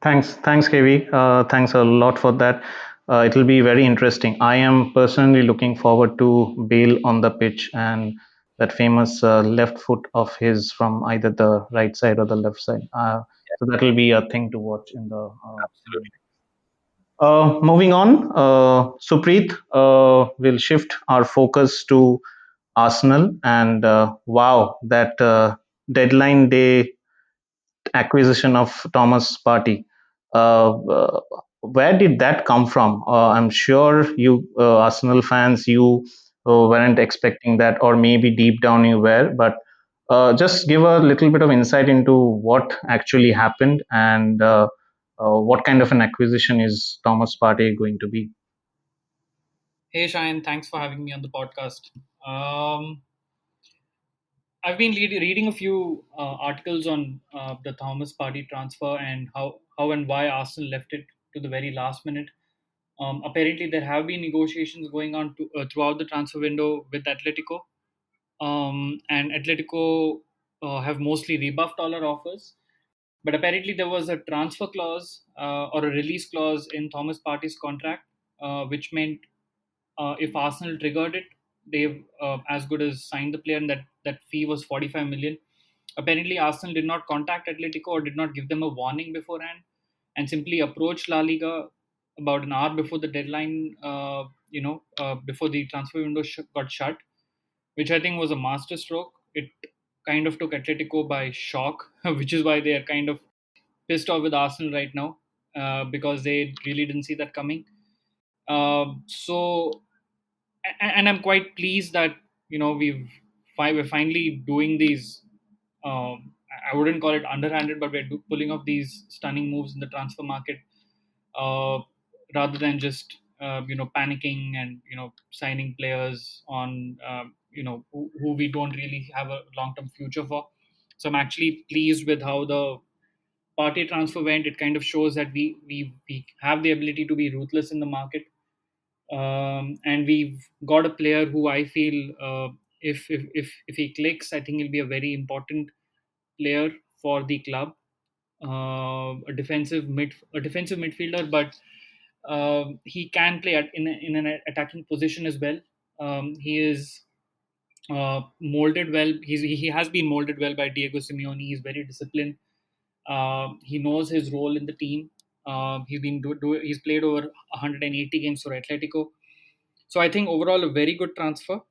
Thanks, KV. Thanks a lot for that. It will be very interesting. I am personally looking forward to Bale on the pitch and that famous left foot of his from either the right side or the left side. So that will be a thing to watch in the Absolutely. moving on, Supreet, will shift our focus to Arsenal. And wow, that deadline day acquisition of Thomas Partey. Where did that come from? I'm sure you, Arsenal fans, you weren't expecting that, or maybe deep down you were. But just give a little bit of insight into what actually happened and what kind of an acquisition is Thomas Partey going to be? Hey Shine, thanks for having me on the podcast. Um, I've been reading a few articles on the Thomas Partey transfer and how and why Arsenal left it to the very last minute. Apparently, there have been negotiations going on throughout the transfer window with Atletico. and Atletico have mostly rebuffed all our offers. But apparently, there was a transfer clause or a release clause in Thomas Partey's contract, which meant if Arsenal triggered it, they've as good as signed the player, and that fee was 45 million. Apparently, Arsenal did not contact Atletico or did not give them a warning beforehand, and simply approached La Liga about an hour before the deadline. Before the transfer window got shut, which I think was a masterstroke. It kind of took Atletico by shock, which is why they are kind of pissed off with Arsenal right now because they really didn't see that coming. And I'm quite pleased that we're finally doing these. I wouldn't call it underhanded, but we're pulling off these stunning moves in the transfer market uh, rather than just panicking and signing players on who we don't really have a long term future for. So I'm actually pleased with how the party transfer went. It kind of shows that we have the ability to be ruthless in the market, and we've got a player who I feel if he clicks, I think he'll be a very important player for the club. A defensive midfielder, but he can play in an attacking position as well. He is molded well. He has been molded well by Diego Simeone. He's very disciplined. He knows his role in the team. He's played over 180 games for Atletico. So I think overall a very good transfer.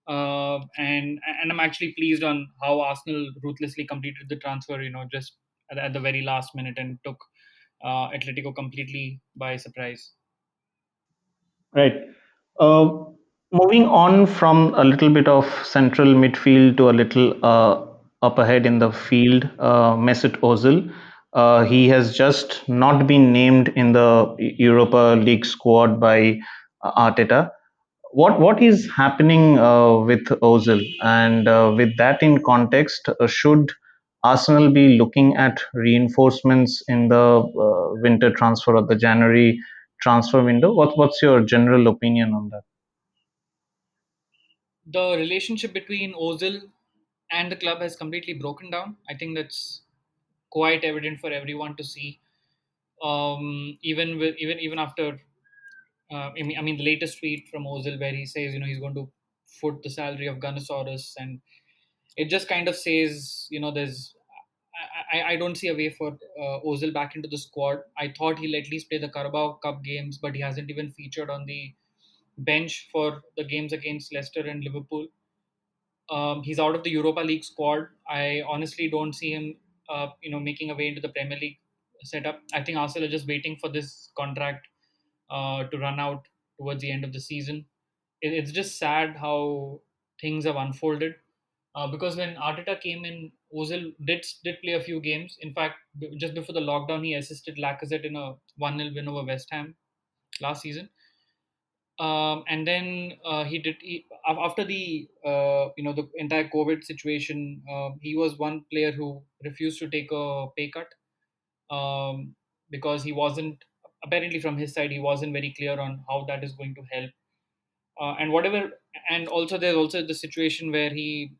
And I'm actually pleased on how Arsenal ruthlessly completed the transfer. Just at the very last minute and took Atletico completely by surprise. Right. Uh, Moving on from a little bit of central midfield to a little up ahead in the field, Mesut Ozil. He has just not been named in the Europa League squad by Arteta. What is happening with Ozil? And with that in context, should Arsenal be looking at reinforcements in the winter transfer or the January transfer window? What's your general opinion on that? The relationship between Ozil and the club has completely broken down. I think that's quite evident for everyone to see. Even after the latest tweet from Ozil where he says he's going to foot the salary of Gunnersaurus, and it just kind of says there's I don't see a way for Ozil back into the squad. I thought he'll at least play the Carabao Cup games, but he hasn't even featured on the bench for the games against Leicester and Liverpool. He's out of the Europa League squad. I honestly don't see him, making a way into the Premier League setup. I think Arsenal are just waiting for this contract to run out towards the end of the season. It's just sad how things have unfolded. Because when Arteta came in, Ozil did play a few games. In fact, just before the lockdown, he assisted Lacazette in a 1-0 win over West Ham last season. And then after the the entire COVID situation, he was one player who refused to take a pay cut because he wasn't, apparently from his side, he wasn't very clear on how that is going to help. And whatever, and also there's also the situation where he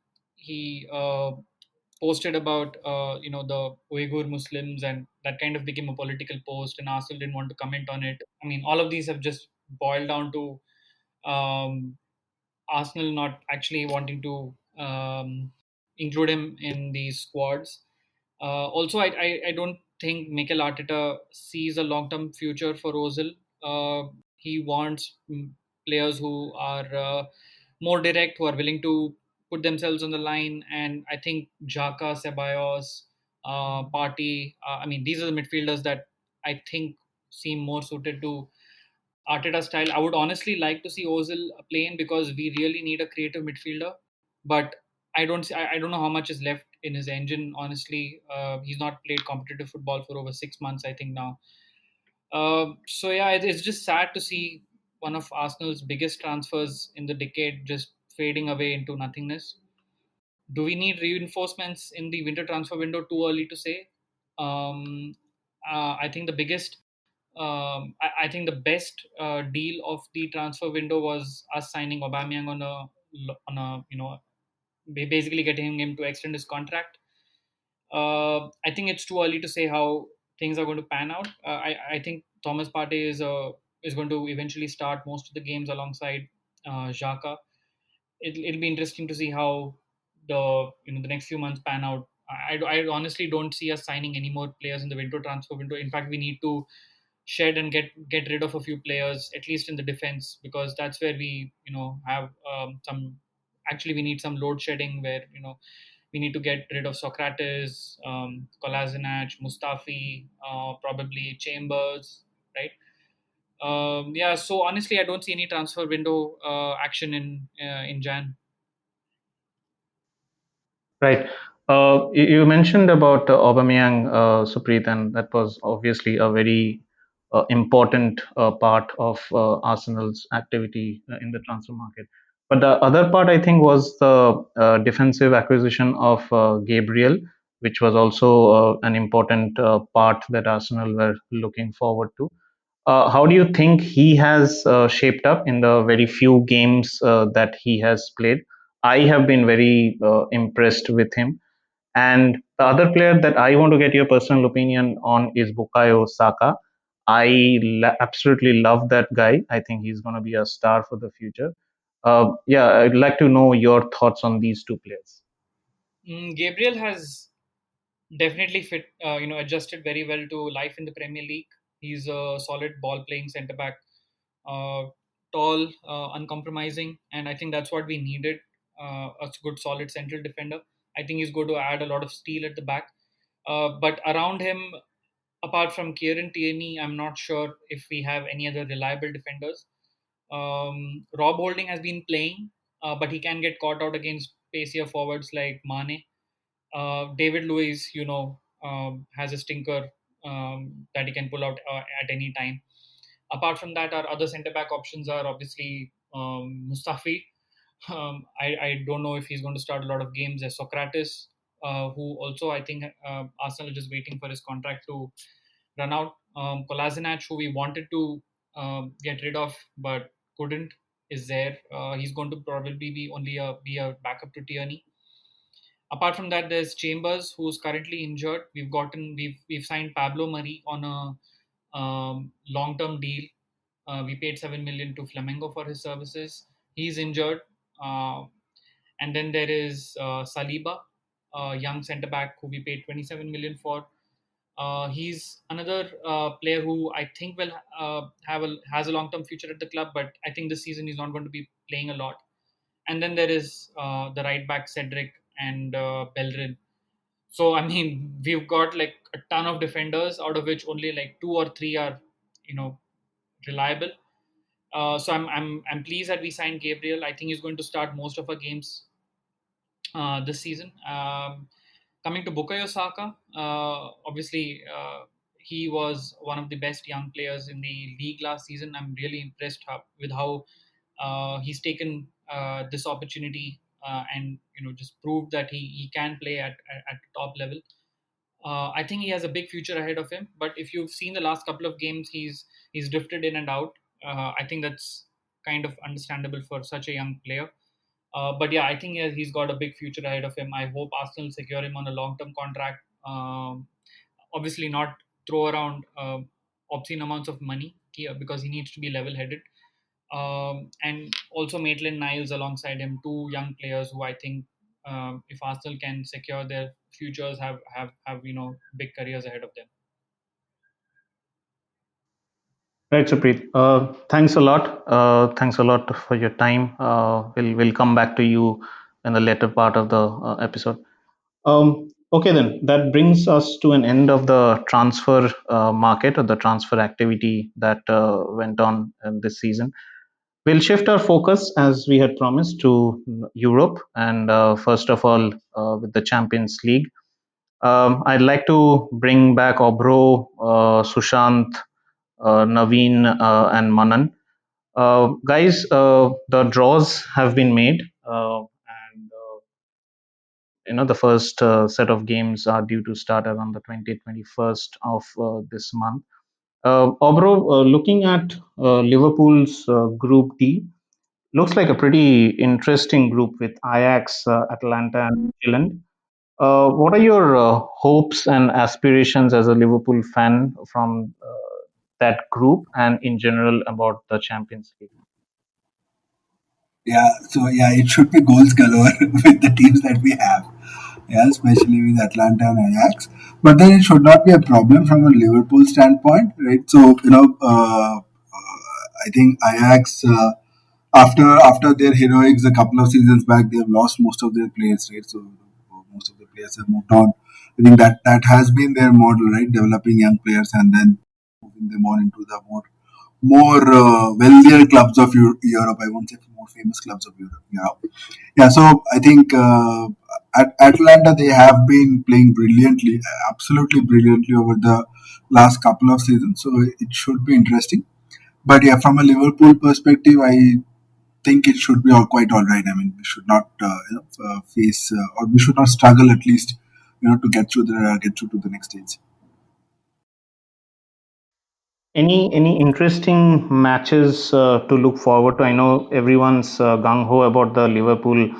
posted about the Uyghur Muslims, and that kind of became a political post, and Arsenal didn't want to comment on it. I mean, all of these have just boiled down to um, Arsenal not actually wanting to include him in these squads. Also, I don't think Mikel Arteta sees a long term future for Ozil. He wants players who are more direct, who are willing to put themselves on the line. And I think Xhaka, Ceballos, Partey, these are the midfielders that I think seem more suited to Arteta style. I would honestly like to see Ozil playing because we really need a creative midfielder. But I don't know how much is left in his engine. Honestly, he's not played competitive football for over 6 months, I think now. So yeah, it's just sad to see one of Arsenal's biggest transfers in the decade just fading away into nothingness. Do we need reinforcements in the winter transfer window? Too early to say. Um, I think the biggest I think the best deal of the transfer window was us signing Aubameyang on a basically getting him to extend his contract. I think it's too early to say how things are going to pan out. I think Thomas Partey is going to eventually start most of the games alongside Xhaka. It'll be interesting to see how the next few months pan out. I honestly don't see us signing any more players in the window transfer window. In fact, we need to shed and get rid of a few players, at least in the defense, because that's where we have some. Actually, we need some load shedding where we need to get rid of Socrates, Kolasinac, Mustafi, probably Chambers, right? Yeah. So honestly, I don't see any transfer window action in Jan. Right. You mentioned about Aubameyang, Supreet, and that was obviously a very important part of Arsenal's activity in the transfer market. But the other part, I think, was the defensive acquisition of Gabriel, which was also an important part that Arsenal were looking forward to. How do you think he has shaped up in the very few games that he has played? I have been very impressed with him. And the other player that I want to get your personal opinion on is Bukayo Saka. Absolutely love that guy. I think he's going to be a star for the future. Yeah, I'd like to know your thoughts on these two players. Gabriel has definitely adjusted very well to life in the Premier League. He's a solid ball playing centre back, uh, tall, uncompromising, and I think that's what we needed. A good solid central defender. I think he's going to add a lot of steel at the back. But around him, apart from Kieran Tierney, I'm not sure if we have any other reliable defenders. Rob Holding has been playing, but he can get caught out against pacier forwards like Mane. David Luiz, has a stinker that he can pull out at any time. Apart from that, our other centre back options are obviously Mustafi. I don't know if he's going to start a lot of games as Socrates, who also I think Arsenal is just waiting for his contract to run out. Kolasinac, who we wanted to get rid of but couldn't, is there. He's going to probably be a backup to Tierney. Apart from that, there's Chambers, who's currently injured. We've signed Pablo Mari on a long-term deal. We paid 7 million to Flamengo for his services. He's injured. Uh, and then there is Saliba, a young centre back who we paid 27 million for. He's another player who I think will has a long term future at the club, but I think this season he's not going to be playing a lot. And then there is the right back Cedric and Bellerin. So I mean, we've got like a ton of defenders, out of which only like two or three are, you know, reliable. So I'm pleased that we signed Gabriel. I think he's going to start most of our games this season. Coming to Bukayo Saka, obviously he was one of the best young players in the league last season. I'm really impressed with how he's taken this opportunity and just proved that he can play at the top level. I think he has a big future ahead of him. But if you've seen the last couple of games, he's drifted in and out. I think that's kind of understandable for such a young player. But yeah, I think he's got a big future ahead of him. I hope Arsenal secure him on a long-term contract. Obviously, not throw around obscene amounts of money here because he needs to be level-headed. And also Maitland Niles alongside him, two young players who I think if Arsenal can secure their futures, have big careers ahead of them. Right, Supreet. Thanks a lot. Thanks a lot for your time. We'll come back to you in the later part of the episode. Okay, then that brings us to an end of the transfer market or the transfer activity that went on this season. We'll shift our focus, as we had promised, to Europe, and first of all, with the Champions League. I'd like to bring back Obro, Sushant, Naveen, and Manan. Guys, the draws have been made, and the first set of games are due to start around the 20th, 21st of this month. Obro, looking at Liverpool's Group D, Looks like a pretty interesting group with Ajax, Atlanta, and Milan. What are your hopes and aspirations as a Liverpool fan from that group and in general about the Champions League? Yeah, so yeah, it should be goals galore with the teams that we have. Yeah, especially with Atlanta and Ajax. But then it should not be a problem from a Liverpool standpoint, right? So I think Ajax after their heroics a couple of seasons back, they have lost most of their players, right? So most of the players have moved on. I think that has been their model, right? Developing young players and then moving them on into the more wealthier clubs of Europe. I won't say more famous clubs of Europe. Yeah. So I think at Atlanta they have been playing brilliantly, absolutely brilliantly over the last couple of seasons. So it should be interesting. But yeah, from a Liverpool perspective, I think it should be quite all right. I mean, we should not face or we should not struggle at least, to get through to the next stage. Any interesting matches to look forward to? I know everyone's gung ho about the Liverpool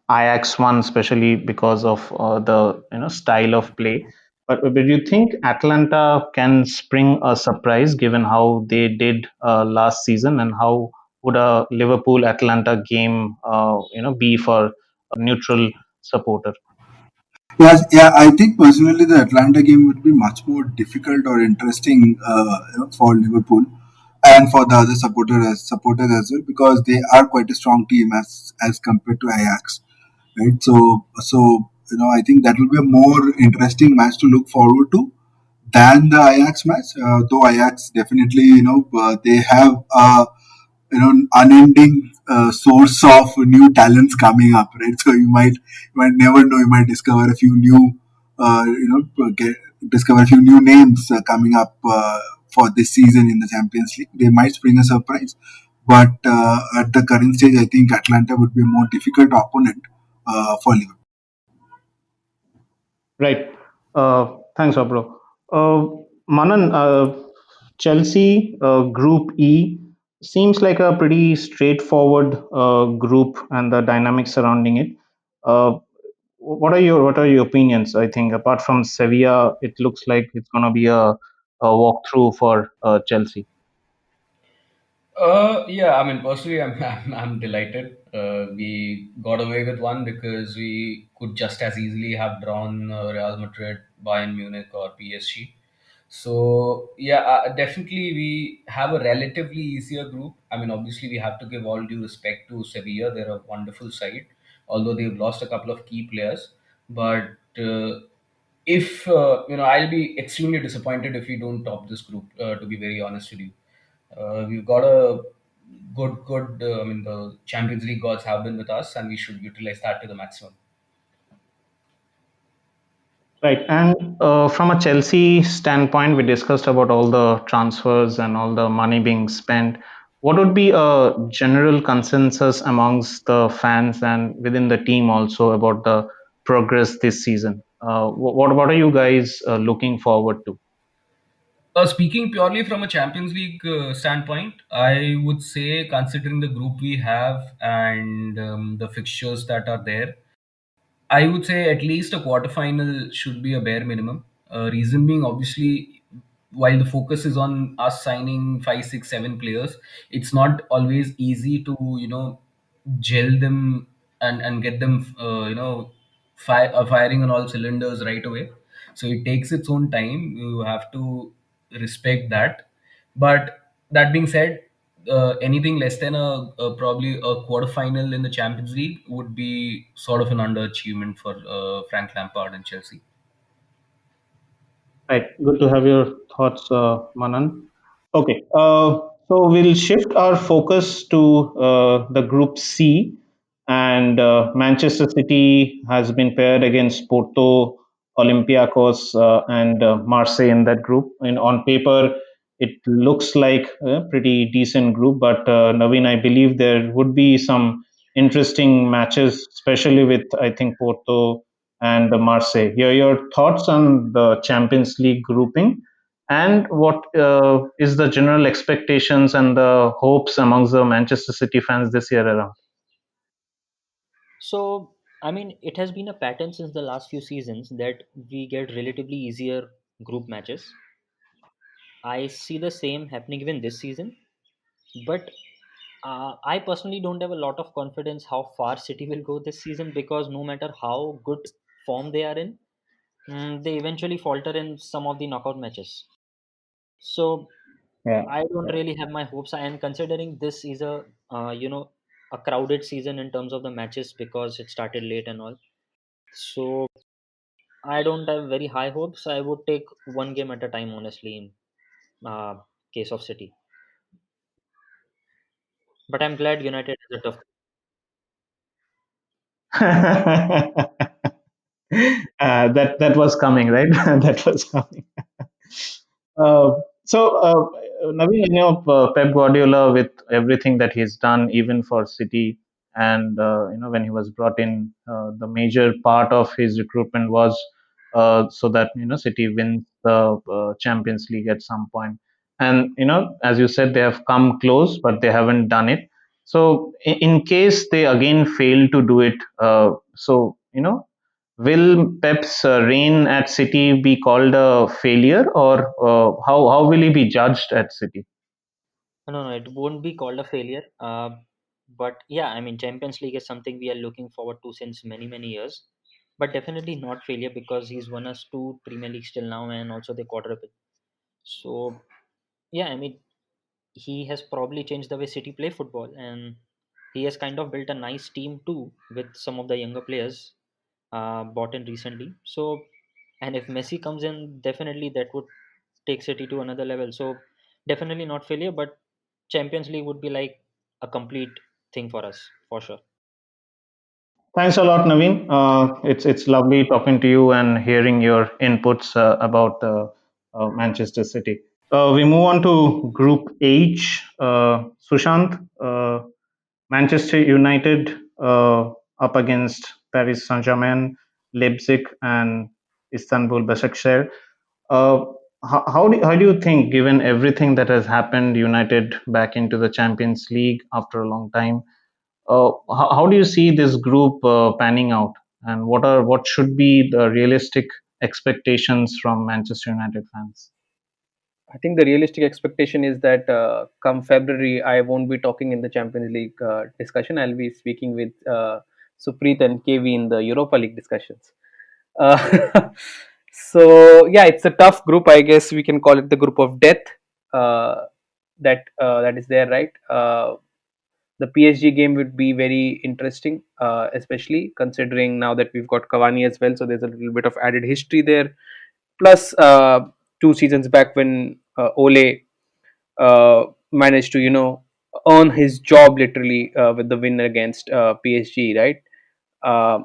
Ajax one, especially because of the style of play. But do you think Atlanta can spring a surprise given how they did last season, and how would a Liverpool Atlanta game be for a neutral supporter? Yes, yeah, I think personally the Atlanta game would be much more difficult or interesting for Liverpool and for the other supporters as well, because they are quite a strong team as compared to Ajax, right? So I think that will be a more interesting match to look forward to than the Ajax match. Though Ajax definitely, they have unending source of new talents coming up, right? So you might never know. You might discover a few new, discover a few new names coming up for this season in the Champions League. They might spring a surprise, but at the current stage, I think Atlanta would be a more difficult opponent for Liverpool. Right. Thanks, Abro. Manan, Chelsea Group E seems like a pretty straightforward group, and the dynamics surrounding it. Uh, what are your opinions? I think apart from Sevilla, it looks like it's going to be a walkthrough for Chelsea. Yeah, I mean, personally, I'm delighted. We got away with one because we could just as easily have drawn Real Madrid, Bayern Munich, or PSG. So yeah, definitely we have a relatively easier group. I mean, obviously we have to give all due respect to Sevilla. They're a wonderful side, although they've lost a couple of key players. But if I'll be extremely disappointed if we don't top this group. To be very honest with you, we've got a good. I mean, the Champions League gods have been with us, and we should utilize that to the maximum. Right. And from a Chelsea standpoint, we discussed about all the transfers and all the money being spent. What would be a general consensus amongst the fans and within the team also about the progress this season? What are you guys looking forward to? Speaking purely from a Champions League standpoint, I would say, considering the group we have and the fixtures that are there, I would say at least a quarterfinal should be a bare minimum. Reason being, obviously, while the focus is on us signing five, six, seven players, it's not always easy to gel them and get them firing on all cylinders right away. So it takes its own time. You have to respect that. But that being said, anything less than probably a quarterfinal in the Champions League would be sort of an underachievement for Frank Lampard and Chelsea. Right. Good to have your thoughts, Manan. Okay. So we'll shift our focus to the Group C, and Manchester City has been paired against Porto, Olympiacos, and Marseille in that group. And on paper, it looks like a pretty decent group, but Naveen, I believe there would be some interesting matches, especially with, I think, Porto and Marseille. Your thoughts on the Champions League grouping, And what is the general expectations and the hopes amongst the Manchester City fans this year around? So, I mean, it has been a pattern since the last few seasons that we get relatively easier group matches. I see the same happening even this season, but I personally don't have a lot of confidence how far City will go this season, because no matter how good form they are in, they eventually falter in some of the knockout matches. So Yeah. I don't really have my hopes. And considering this is a crowded season in terms of the matches because it started late and all, so I don't have very high hopes. I would take one game at a time, honestly, in case of City. But I'm glad United is a tough. That was coming, right? That was coming. Uh, Naveen, Pep Guardiola, with everything that he's done, even for City, and when he was brought in, the major part of his recruitment was so that City wins the Champions League at some point. And as you said, they have come close, but they haven't done it. So, in case they again fail to do it, will Pep's reign at City be called a failure, or how will he be judged at City? No, no, it won't be called a failure. But yeah, I mean, Champions League is something we are looking forward to since many, many years. But definitely not failure, because he's won us two Premier Leagues till now and also the quadruple. So yeah, I mean, he has probably changed the way City play football, and he has kind of built a nice team too with some of the younger players bought in recently. So, and if Messi comes in, definitely that would take City to another level. So, definitely not failure, but Champions League would be like a complete thing for us for sure. Thanks a lot, Naveen. It's lovely talking to you and hearing your inputs about Manchester City. We move on to Group H. Sushant, Manchester United up against Paris Saint-Germain, Leipzig, and Istanbul Başakşehir. Uh, how do you think, given everything that has happened, United back into the Champions League after a long time? How do you see this group panning out, and what should be the realistic expectations from Manchester United fans? I think the realistic expectation is that come February, I won't be talking in the Champions League discussion. I'll be speaking with Supreet and KV in the Europa League discussions. Uh, so yeah, it's a tough group. I guess we can call it the group of death. That is there, right? The PSG game would be very interesting, especially considering now that we've got Cavani as well. So there's a little bit of added history there. Plus, 2 seasons back when Ole managed to earn his job literally with the win against PSG, right? Uh,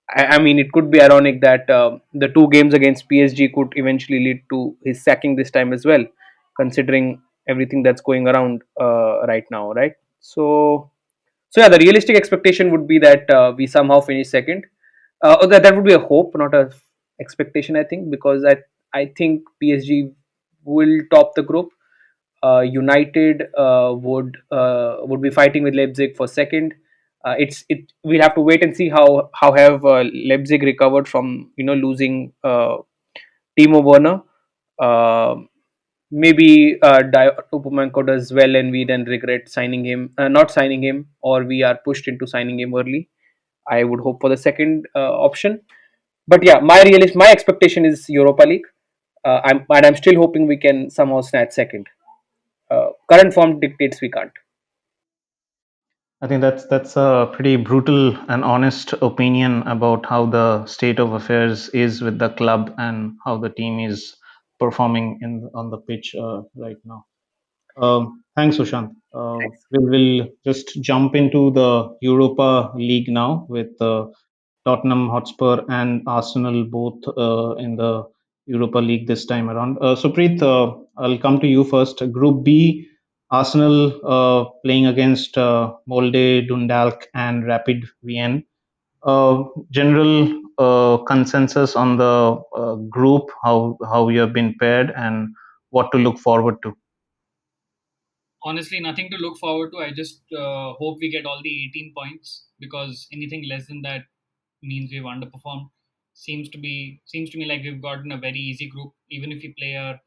I mean, it could be ironic that the 2 games against PSG could eventually lead to his sacking this time as well, considering everything that's going around right now, right? So yeah, the realistic expectation would be that we somehow finish second. That would be a hope, not a expectation, I think, because I think PSG will top the group. United would be fighting with Leipzig for second. We'll have to wait and see how have Leipzig recovered from losing Timo Werner. Uh, Maybe Upamecano does well and we then regret signing him, not signing him, or we are pushed into signing him early. I would hope for the second option. But yeah, my expectation is Europa League. I'm still hoping we can somehow snatch second. Current form dictates we can't. I think that's a pretty brutal and honest opinion about how the state of affairs is with the club and how the team is performing in on the pitch right now. Thanks, Sushant. We'll just jump into the Europa League now with Tottenham Hotspur and Arsenal both in the Europa League this time around. Supreet, I'll come to you first. Group B, Arsenal playing against Molde, Dundalk, and Rapid Vienna. General consensus on the group, how you have been paired, and what to look forward to? Honestly, nothing to look forward to. I just hope we get all the 18 points, because anything less than that means we've underperformed. Seems to me like we've gotten a very easy group. Even if we play a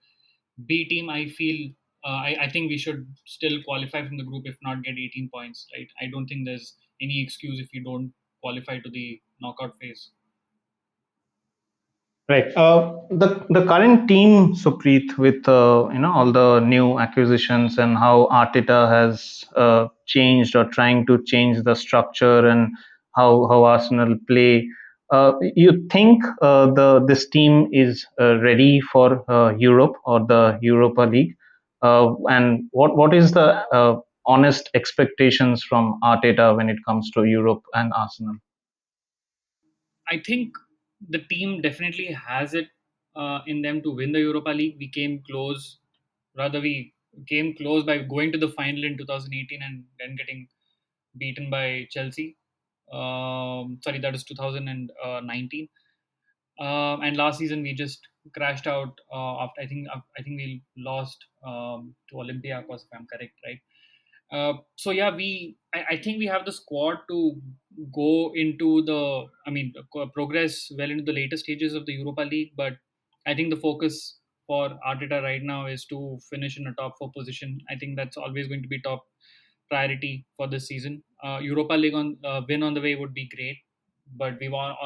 B team, I feel I think we should still qualify from the group, if not get 18 points. Right? I don't think there's any excuse if you don't qualify to the knockout phase. Right. The current team, Supreet, with all the new acquisitions and how Arteta has changed or trying to change the structure and how Arsenal play. You think the this team is ready for Europe or the Europa League? And what is the honest expectations from Arteta when it comes to Europe and Arsenal? I think the team definitely has it in them to win the Europa League. We came close, rather we came close by going to the final in 2018 and then getting beaten by Chelsea. Sorry, that is 2019. And last season we just crashed out after I think we lost to Olympiacos, if I'm correct, right? So yeah, I think we have the squad to go into the progress well into the later stages of the Europa League. But I think the focus for Arteta right now is to finish in a top four position. I think that's always going to be top priority for this season. Europa League on win on the way would be great, but we want.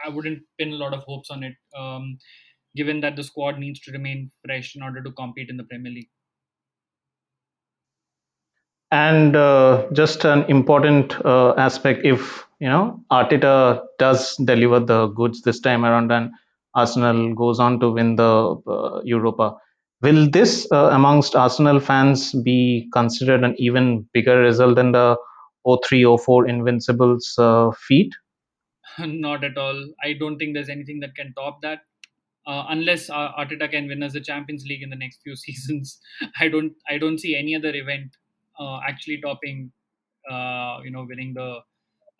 I wouldn't pin a lot of hopes on it, given that the squad needs to remain fresh in order to compete in the Premier League. And just an important aspect, if Arteta does deliver the goods this time around and Arsenal goes on to win the Europa, will this amongst Arsenal fans be considered an even bigger result than the 03-04 Invincibles feat? Not at all. I don't think there's anything that can top that. Unless Arteta can win us the Champions League in the next few seasons, I don't see any other event actually topping, winning the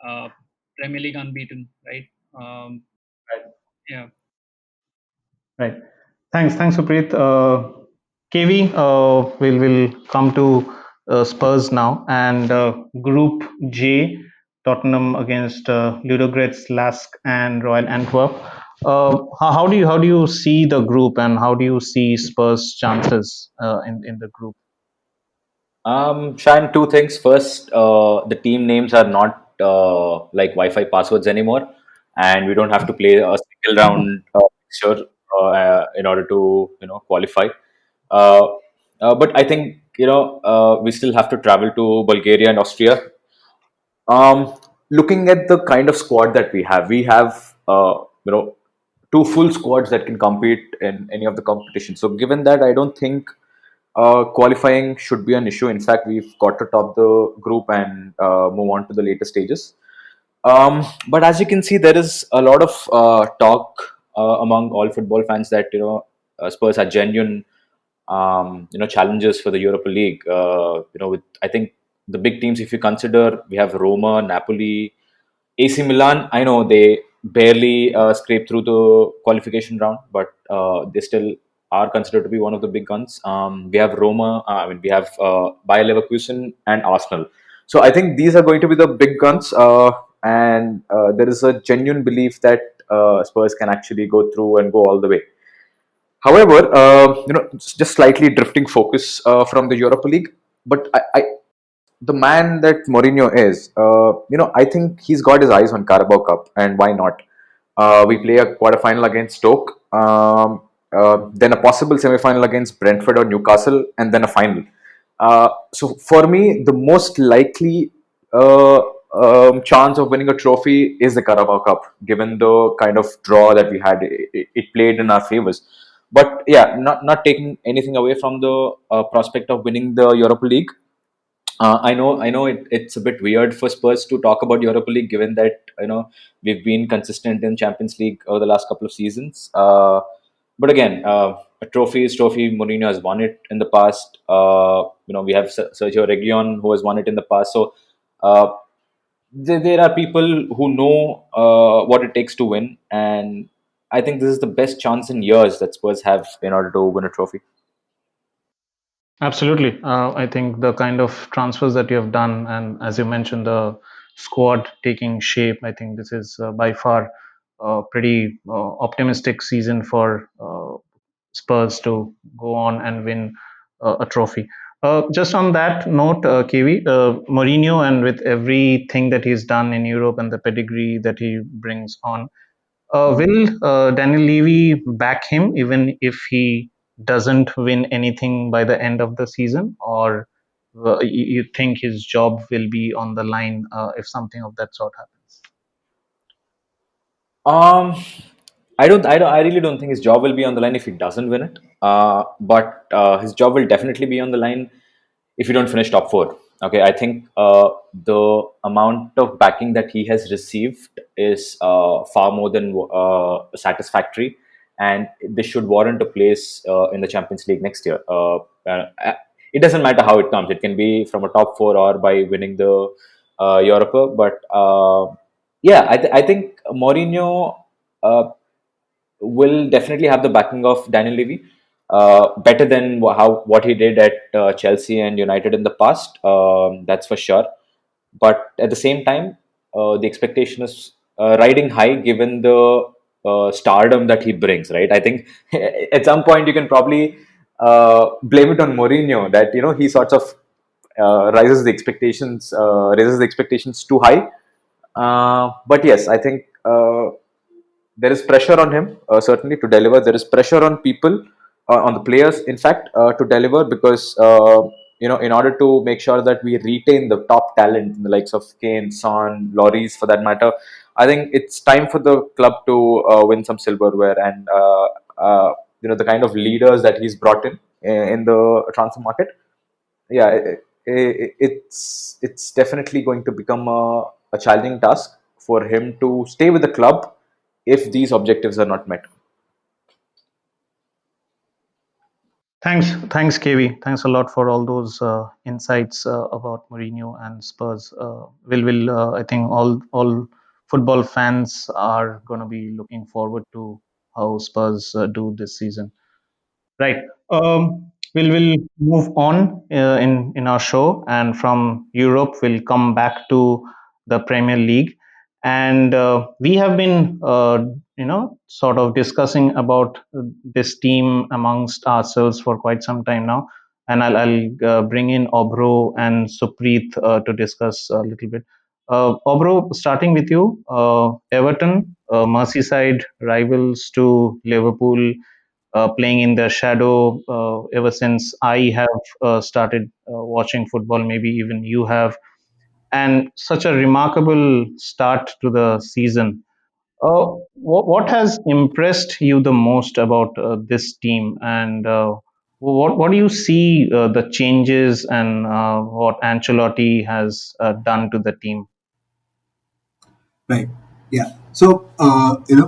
uh, Premier League unbeaten, right? Yeah. Right. Thanks, Supreet. KV, will come to Spurs now, and Group J, Tottenham against Ludogorets, Lask, and Royal Antwerp. How do you see the group, and how do you see Spurs' chances in the group? Shine, two things. First, the team names are not like Wi-Fi passwords anymore, and we don't have to play a single round fixture in order to qualify. Uh, but I think we still have to travel to Bulgaria and Austria. Looking at the kind of squad that we have two full squads that can compete in any of the competitions. So given that, I don't think qualifying should be an issue. In fact, we've got to top the group and move on to the later stages. But as you can see, there is a lot of talk among all football fans that Spurs are genuine challenges for the Europa League. With I think the big teams, if you consider, we have Roma, Napoli, AC Milan. I know they barely scraped through the qualification round, but they still are considered to be one of the big guns. We have Roma. We have Bayer Leverkusen and Arsenal. So I think these are going to be the big guns, and there is a genuine belief that Spurs can actually go through and go all the way. However, just slightly drifting focus from the Europa League, but the man that Mourinho is, I think he's got his eyes on Carabao Cup, and why not? We play a quarterfinal against Stoke, then a possible semi-final against Brentford or Newcastle, and then a final. So for me, the most likely chance of winning a trophy is the Carabao Cup, given the kind of draw that we had. It played in our favors. But yeah, not taking anything away from the prospect of winning the Europa League. I know it's a bit weird for Spurs to talk about Europa League, given that we've been consistent in Champions League over the last couple of seasons. But again, a trophy is trophy. Mourinho has won it in the past. We have Sergio Reguilon who has won it in the past. So uh, there are people who know what it takes to win, and I think this is the best chance in years that Spurs have in order to win a trophy. Absolutely. I think the kind of transfers that you have done, and as you mentioned, the squad taking shape, I think this is by far a pretty optimistic season for Spurs to go on and win a trophy. Just on that note, KV, Mourinho, and with everything that he's done in Europe and the pedigree that he brings on, will Daniel Levy back him even if he doesn't win anything by the end of the season, or you think his job will be on the line if something of that sort happens? Um, I really don't think his job will be on the line if he doesn't win it. But his job will definitely be on the line if you don't finish top four. Okay, I think the amount of backing that he has received is far more than satisfactory, and this should warrant a place in the Champions League next year. It doesn't matter how it comes; it can be from a top four or by winning the Europa. But yeah, I think Mourinho will definitely have the backing of Daniel Levy, better than what he did at Chelsea and United in the past. That's for sure. But at the same time, the expectation is riding high given the stardom that he brings. Right? I think at some point you can probably blame it on Mourinho that he sort of raises the expectations too high. But yes, I think there is pressure on him, certainly, to deliver. There is pressure on people, on the players, in fact, to deliver, because in order to make sure that we retain the top talent, the likes of Kane, Son, Lloris, for that matter, I think it's time for the club to win some silverware, and the kind of leaders that he's brought in the transfer market. Yeah, it's definitely going to become a challenging task for him to stay with the club if these objectives are not met. Thanks, KV. Thanks a lot for all those insights about Mourinho and Spurs. I think all football fans are going to be looking forward to how Spurs do this season. Right. We'll move on in our show, and from Europe, we'll come back to the Premier League, and we have been, sort of discussing about this team amongst ourselves for quite some time now, and I'll bring in Obro and Supreet to discuss a little bit. Obro, starting with you, Everton, Merseyside rivals to Liverpool, playing in the shadow ever since I have started watching football. Maybe even you have, and such a remarkable start to the season. What has impressed you the most about this team, and what do you see the changes and what Ancelotti has done to the team? Right. Yeah. So,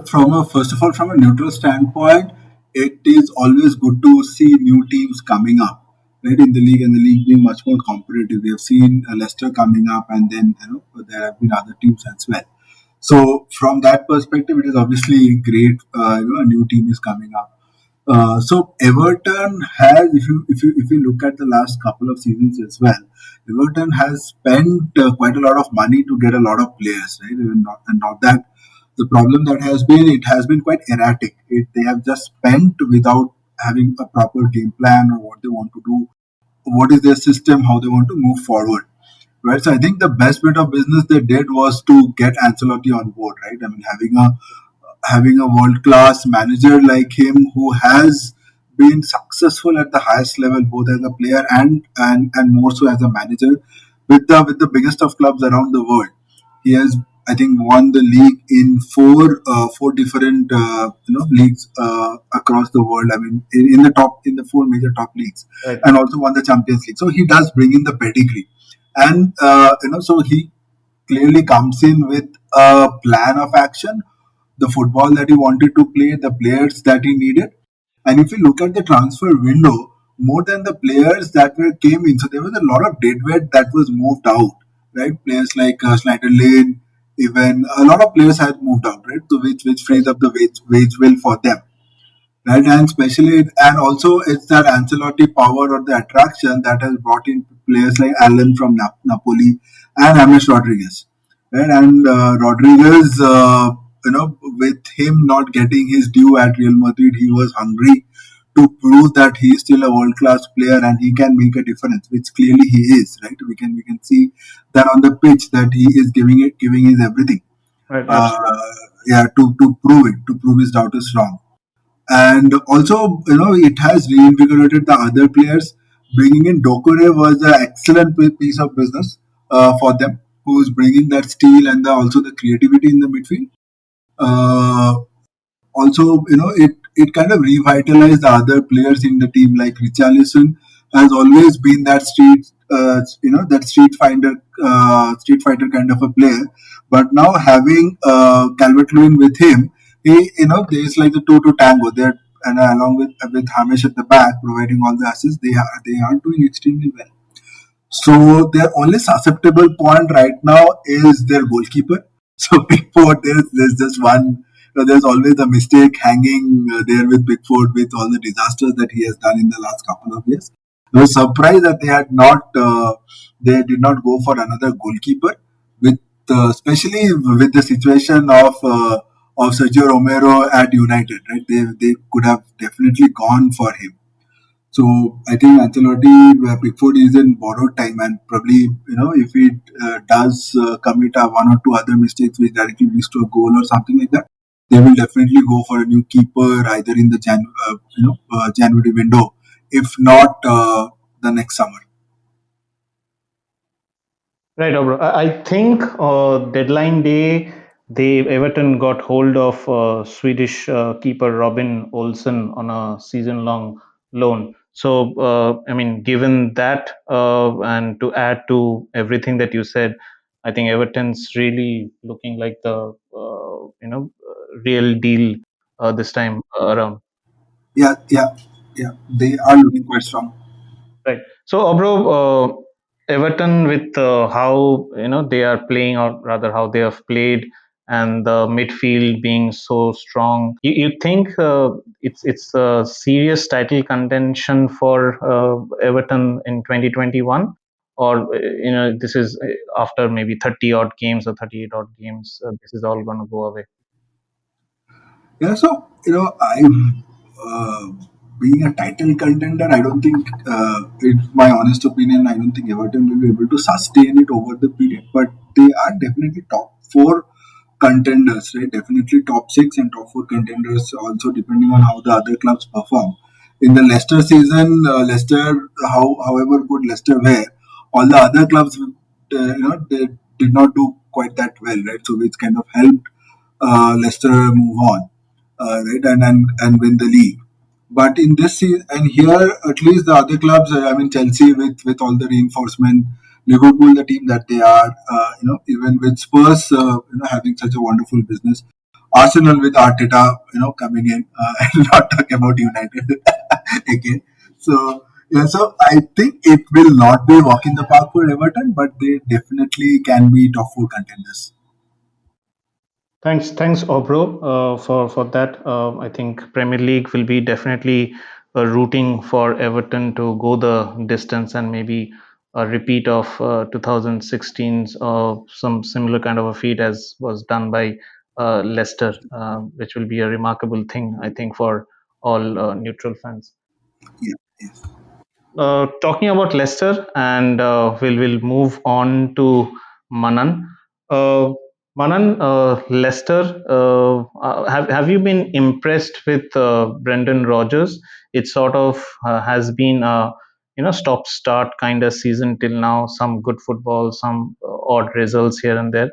from a first of all, from a neutral standpoint, it is always good to see new teams coming up, right, in the league, and the league being much more competitive. We have seen Leicester coming up, and then there have been other teams as well. So, from that perspective, it is obviously great. A new team is coming up. So Everton has, if you look at the last couple of seasons as well, Everton has spent quite a lot of money to get a lot of players, right? And not that the problem that has been, it has been quite erratic. They have just spent without having a proper game plan or what they want to do, what is their system, how they want to move forward. Right, so I think the best bit of business they did was to get Ancelotti on board. Right, I mean, having a world class manager like him who has been successful at the highest level, both as a player and more so as a manager, with the biggest of clubs around the world. He has, I think, won the league in four different leagues across the world. I mean, in the four major top leagues, Right. and also won the Champions League. So he does bring in the pedigree, and so he clearly comes in with a plan of action, the football that he wanted to play, the players that he needed. And if you look at the transfer window, more than the players that were came in, so there was a lot of deadweight that was moved out, right? Players like Snyder Lane, even a lot of players had moved out, right? So which frees up the wage will for them, right? And especially, and also it's that Ancelotti power or the attraction that has brought in players like Allen from Napoli and James Rodriguez, right? And Rodriguez, with him not getting his due at Real Madrid, he was hungry to prove that he is still a world class player and he can make a difference, which clearly he is, right? We can see that on the pitch that he is giving his everything, Right, uh, absolutely. yeah, to prove his doubters wrong. And also, it has reinvigorated the other players. Bringing in Dokore was an excellent piece of business for them, who's bringing that steel and also the creativity in the midfield. Uh, Also, it kind of revitalized the other players in the team. Like Richarlison has always been that street fighter kind of a player. But now having Calvert Lewin with him, there's like the two to tango there, and along with Hamish at the back providing all the assists, they are doing extremely well. So their only susceptible point right now is their goalkeeper. So Pickford, there's just one. There's always a mistake hanging there with Pickford with all the disasters that he has done in the last couple of years. I was surprised that they did not go for another goalkeeper, with especially with the situation of Sergio Romero at United. Right, they could have definitely gone for him. So I think Ancelotti, Pickford is in borrowed time, and probably if he does commit one or two other mistakes which directly leads to a goal or something like that, they will definitely go for a new keeper either in the January window, if not the next summer. Right, bro. I think deadline day, they Everton got hold of Swedish keeper Robin Olsen on a season-long loan. So, I mean, given that, and to add to everything that you said, I think Everton's really looking like the real deal this time around. Yeah, yeah, yeah. They are looking quite strong. Right. So, Obro, Everton with how they are playing, or rather how they have played, and the midfield being so strong, you think it's a serious title contention for Everton in 2021, or this is after maybe 30 odd games or 38 odd games, this is all going to go away. Yeah, so I uh, being a title contender, I don't think, it's my honest opinion, I don't think Everton will be able to sustain it over the period. But they are definitely top four contenders, right? Definitely top six and top four contenders. Also, depending on how the other clubs perform. In the Leicester season, however good Leicester were, all the other clubs, they did not do quite that well, right? So which kind of helped Leicester move on, right, and win the league. But in this season, and here at least the other clubs, I mean Chelsea with all the reinforcement, Liverpool, the team that they are, even with Spurs, having such a wonderful business, Arsenal with Arteta, coming in, and not talking about United again. So yeah, so I think it will not be a walk in the park for Everton, but they definitely can be top four contenders. Thanks, Obro, for that. I think Premier League will be definitely rooting for Everton to go the distance and maybe a repeat of 2016's some similar kind of a feat as was done by Leicester, which will be a remarkable thing, I think, for all neutral fans. Yeah. Yes. Talking about Leicester, and we'll move on to Manan. Uh, Manan, Leicester, have you been impressed with Brendan Rodgers? It sort of has been a stop start kind of season till now. Some good football, some odd results here and there.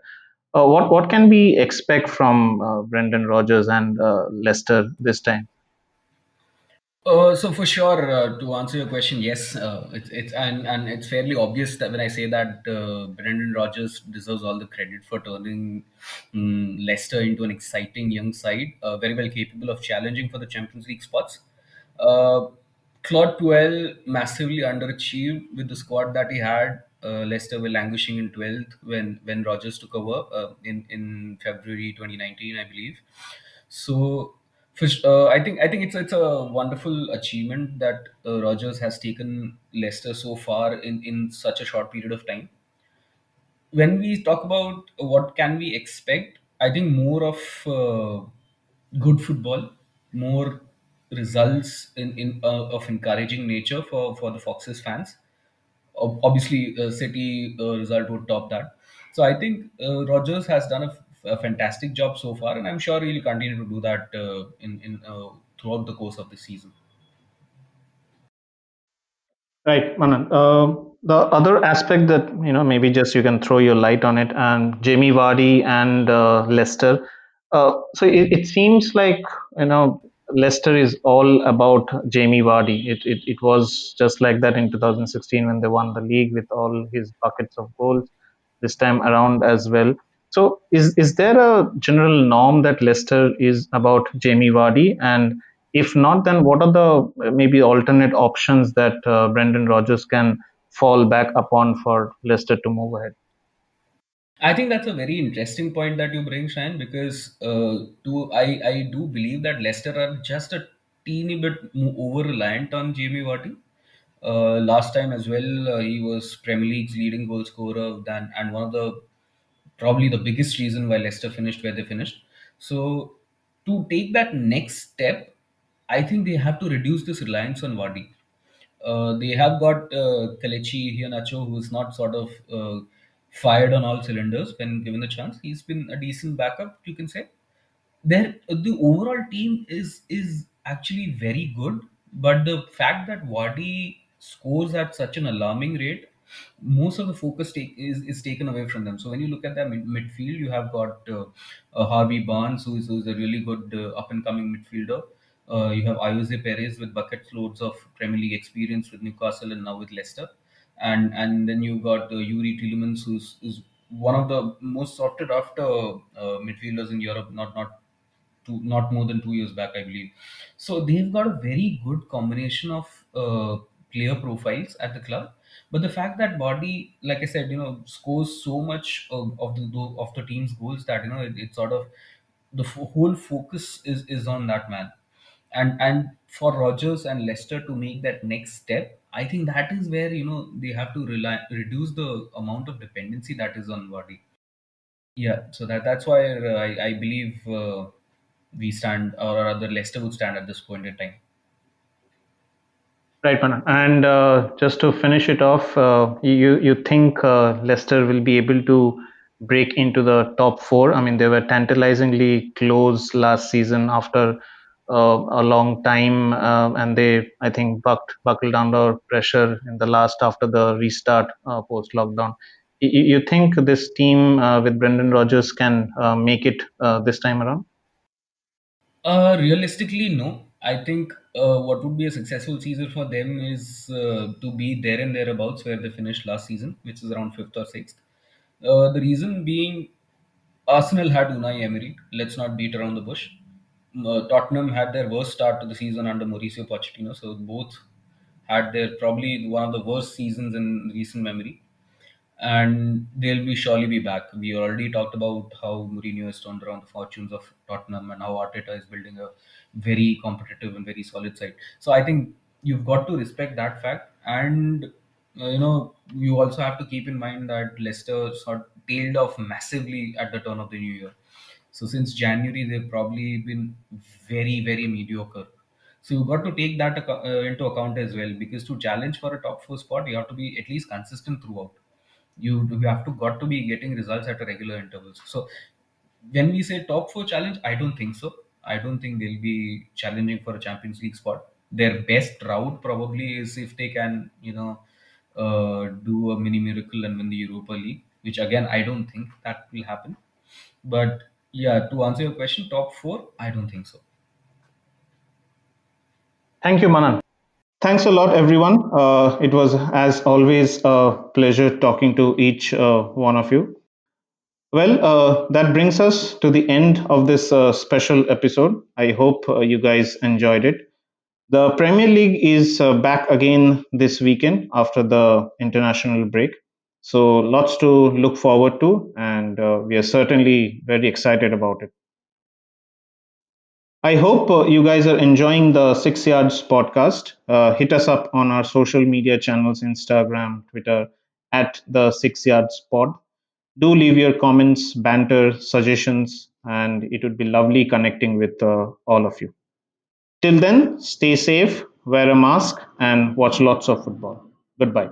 What can we expect from Brendan Rodgers and Leicester this time? So for sure, to answer your question, yes, it's and it's fairly obvious that when I say that Brendan Rodgers deserves all the credit for turning Leicester into an exciting young side, very well capable of challenging for the Champions League spots. Uh, Claude Puel massively underachieved with the squad that he had. Leicester were languishing in 12th when Rodgers took over in February 2019, I believe. So I think it's a wonderful achievement that Rogers has taken Leicester so far in such a short period of time. When we talk about what can we expect, I think more of good football, more results in of encouraging nature for the Foxes fans. Obviously, City result would top that. So I think Rogers has done a fantastic job so far, and I'm sure he'll continue to do that in throughout the course of the season. Right, Manan. The other aspect that maybe just you can throw your light on it, and Jamie Vardy and Leicester. So it seems like Leicester is all about Jamie Vardy. It was just like that in 2016 when they won the league with all his buckets of goals. This time around as well. So is there a general norm that Leicester is about Jamie Vardy, and if not, then what are the maybe alternate options that Brendan Rodgers can fall back upon for Leicester to move ahead? I think that's a very interesting point that you bring, Shan, because I do believe that Leicester are just a teeny bit over reliant on Jamie Vardy. Last time as well, he was Premier League's leading goal scorer, and one of the probably the biggest reason why Leicester finished where they finished. So to take that next step, I think they have to reduce this reliance on Vardy. They have got Kelechi Iheanacho, who's not sort of fired on all cylinders when given the chance. He's been a decent backup, you can say. The overall team is actually very good, but the fact that Wadi scores at such an alarming rate, most of the focus is taken away from them. So when you look at their midfield, you have got Harvey Barnes, who's a really good up and coming midfielder. You have Jose Perez with bucket loads of Premier League experience with Newcastle and now with Leicester, and then you got Yuri Tillemans, who's is one of the most sought after midfielders in Europe. Not more than 2 years back, I believe. So they've got a very good combination of player profiles at the club. But the fact that Body, like I said, scores so much of the team's goals that it sort of the whole focus is on that man. And for Rogers and Leicester to make that next step, I think that is where they have to reduce the amount of dependency that is on Body. Yeah, so that's why I believe we stand, or rather, Leicester would stand at this point in time. Right, Manan. And just to finish it off, you think Leicester will be able to break into the top four? I mean, they were tantalizingly close last season after a long time, and they, I think, buckled under pressure in the last after the restart post lockdown. You think this team with Brendan Rodgers can make it this time around? Realistically, no. I think what would be a successful season for them is to be there and thereabouts where they finished last season, which is around fifth or sixth. The reason being, Arsenal had Unai Emery. Let's not beat around the bush. Tottenham had their worst start to the season under Mauricio Pochettino, so both had their probably one of the worst seasons in recent memory, and they'll be surely be back. We already talked about how Mourinho has turned around the fortunes of Tottenham and how Arteta is building a very competitive and very solid side. So I think you've got to respect that fact, and you also have to keep in mind that Leicester sort of tailed off massively at the turn of the new year. So since January, they've probably been very, very mediocre. So you've got to take that into account as well, because to challenge for a top four spot, you have to be at least consistent throughout. You have to got to be getting results at a regular intervals. So when we say top four challenge, I don't think so. I don't think they'll be challenging for a Champions League spot. Their best route probably is if they can, do a mini miracle and win the Europa League, which again I don't think that will happen. But yeah, to answer your question, top four, I don't think so. Thank you, Manan. Thanks a lot, everyone. It was, as always, a pleasure talking to each one of you. Well, that brings us to the end of this special episode. I hope you guys enjoyed it. The Premier League is back again this weekend after the international break. So, lots to look forward to, and we are certainly very excited about it. I hope you guys are enjoying the 6 Yards podcast. Hit us up on our social media channels, Instagram, Twitter, at the 6 Yards pod. Do leave your comments, banter, suggestions, and it would be lovely connecting with all of you. Till then, stay safe, wear a mask, and watch lots of football. Goodbye.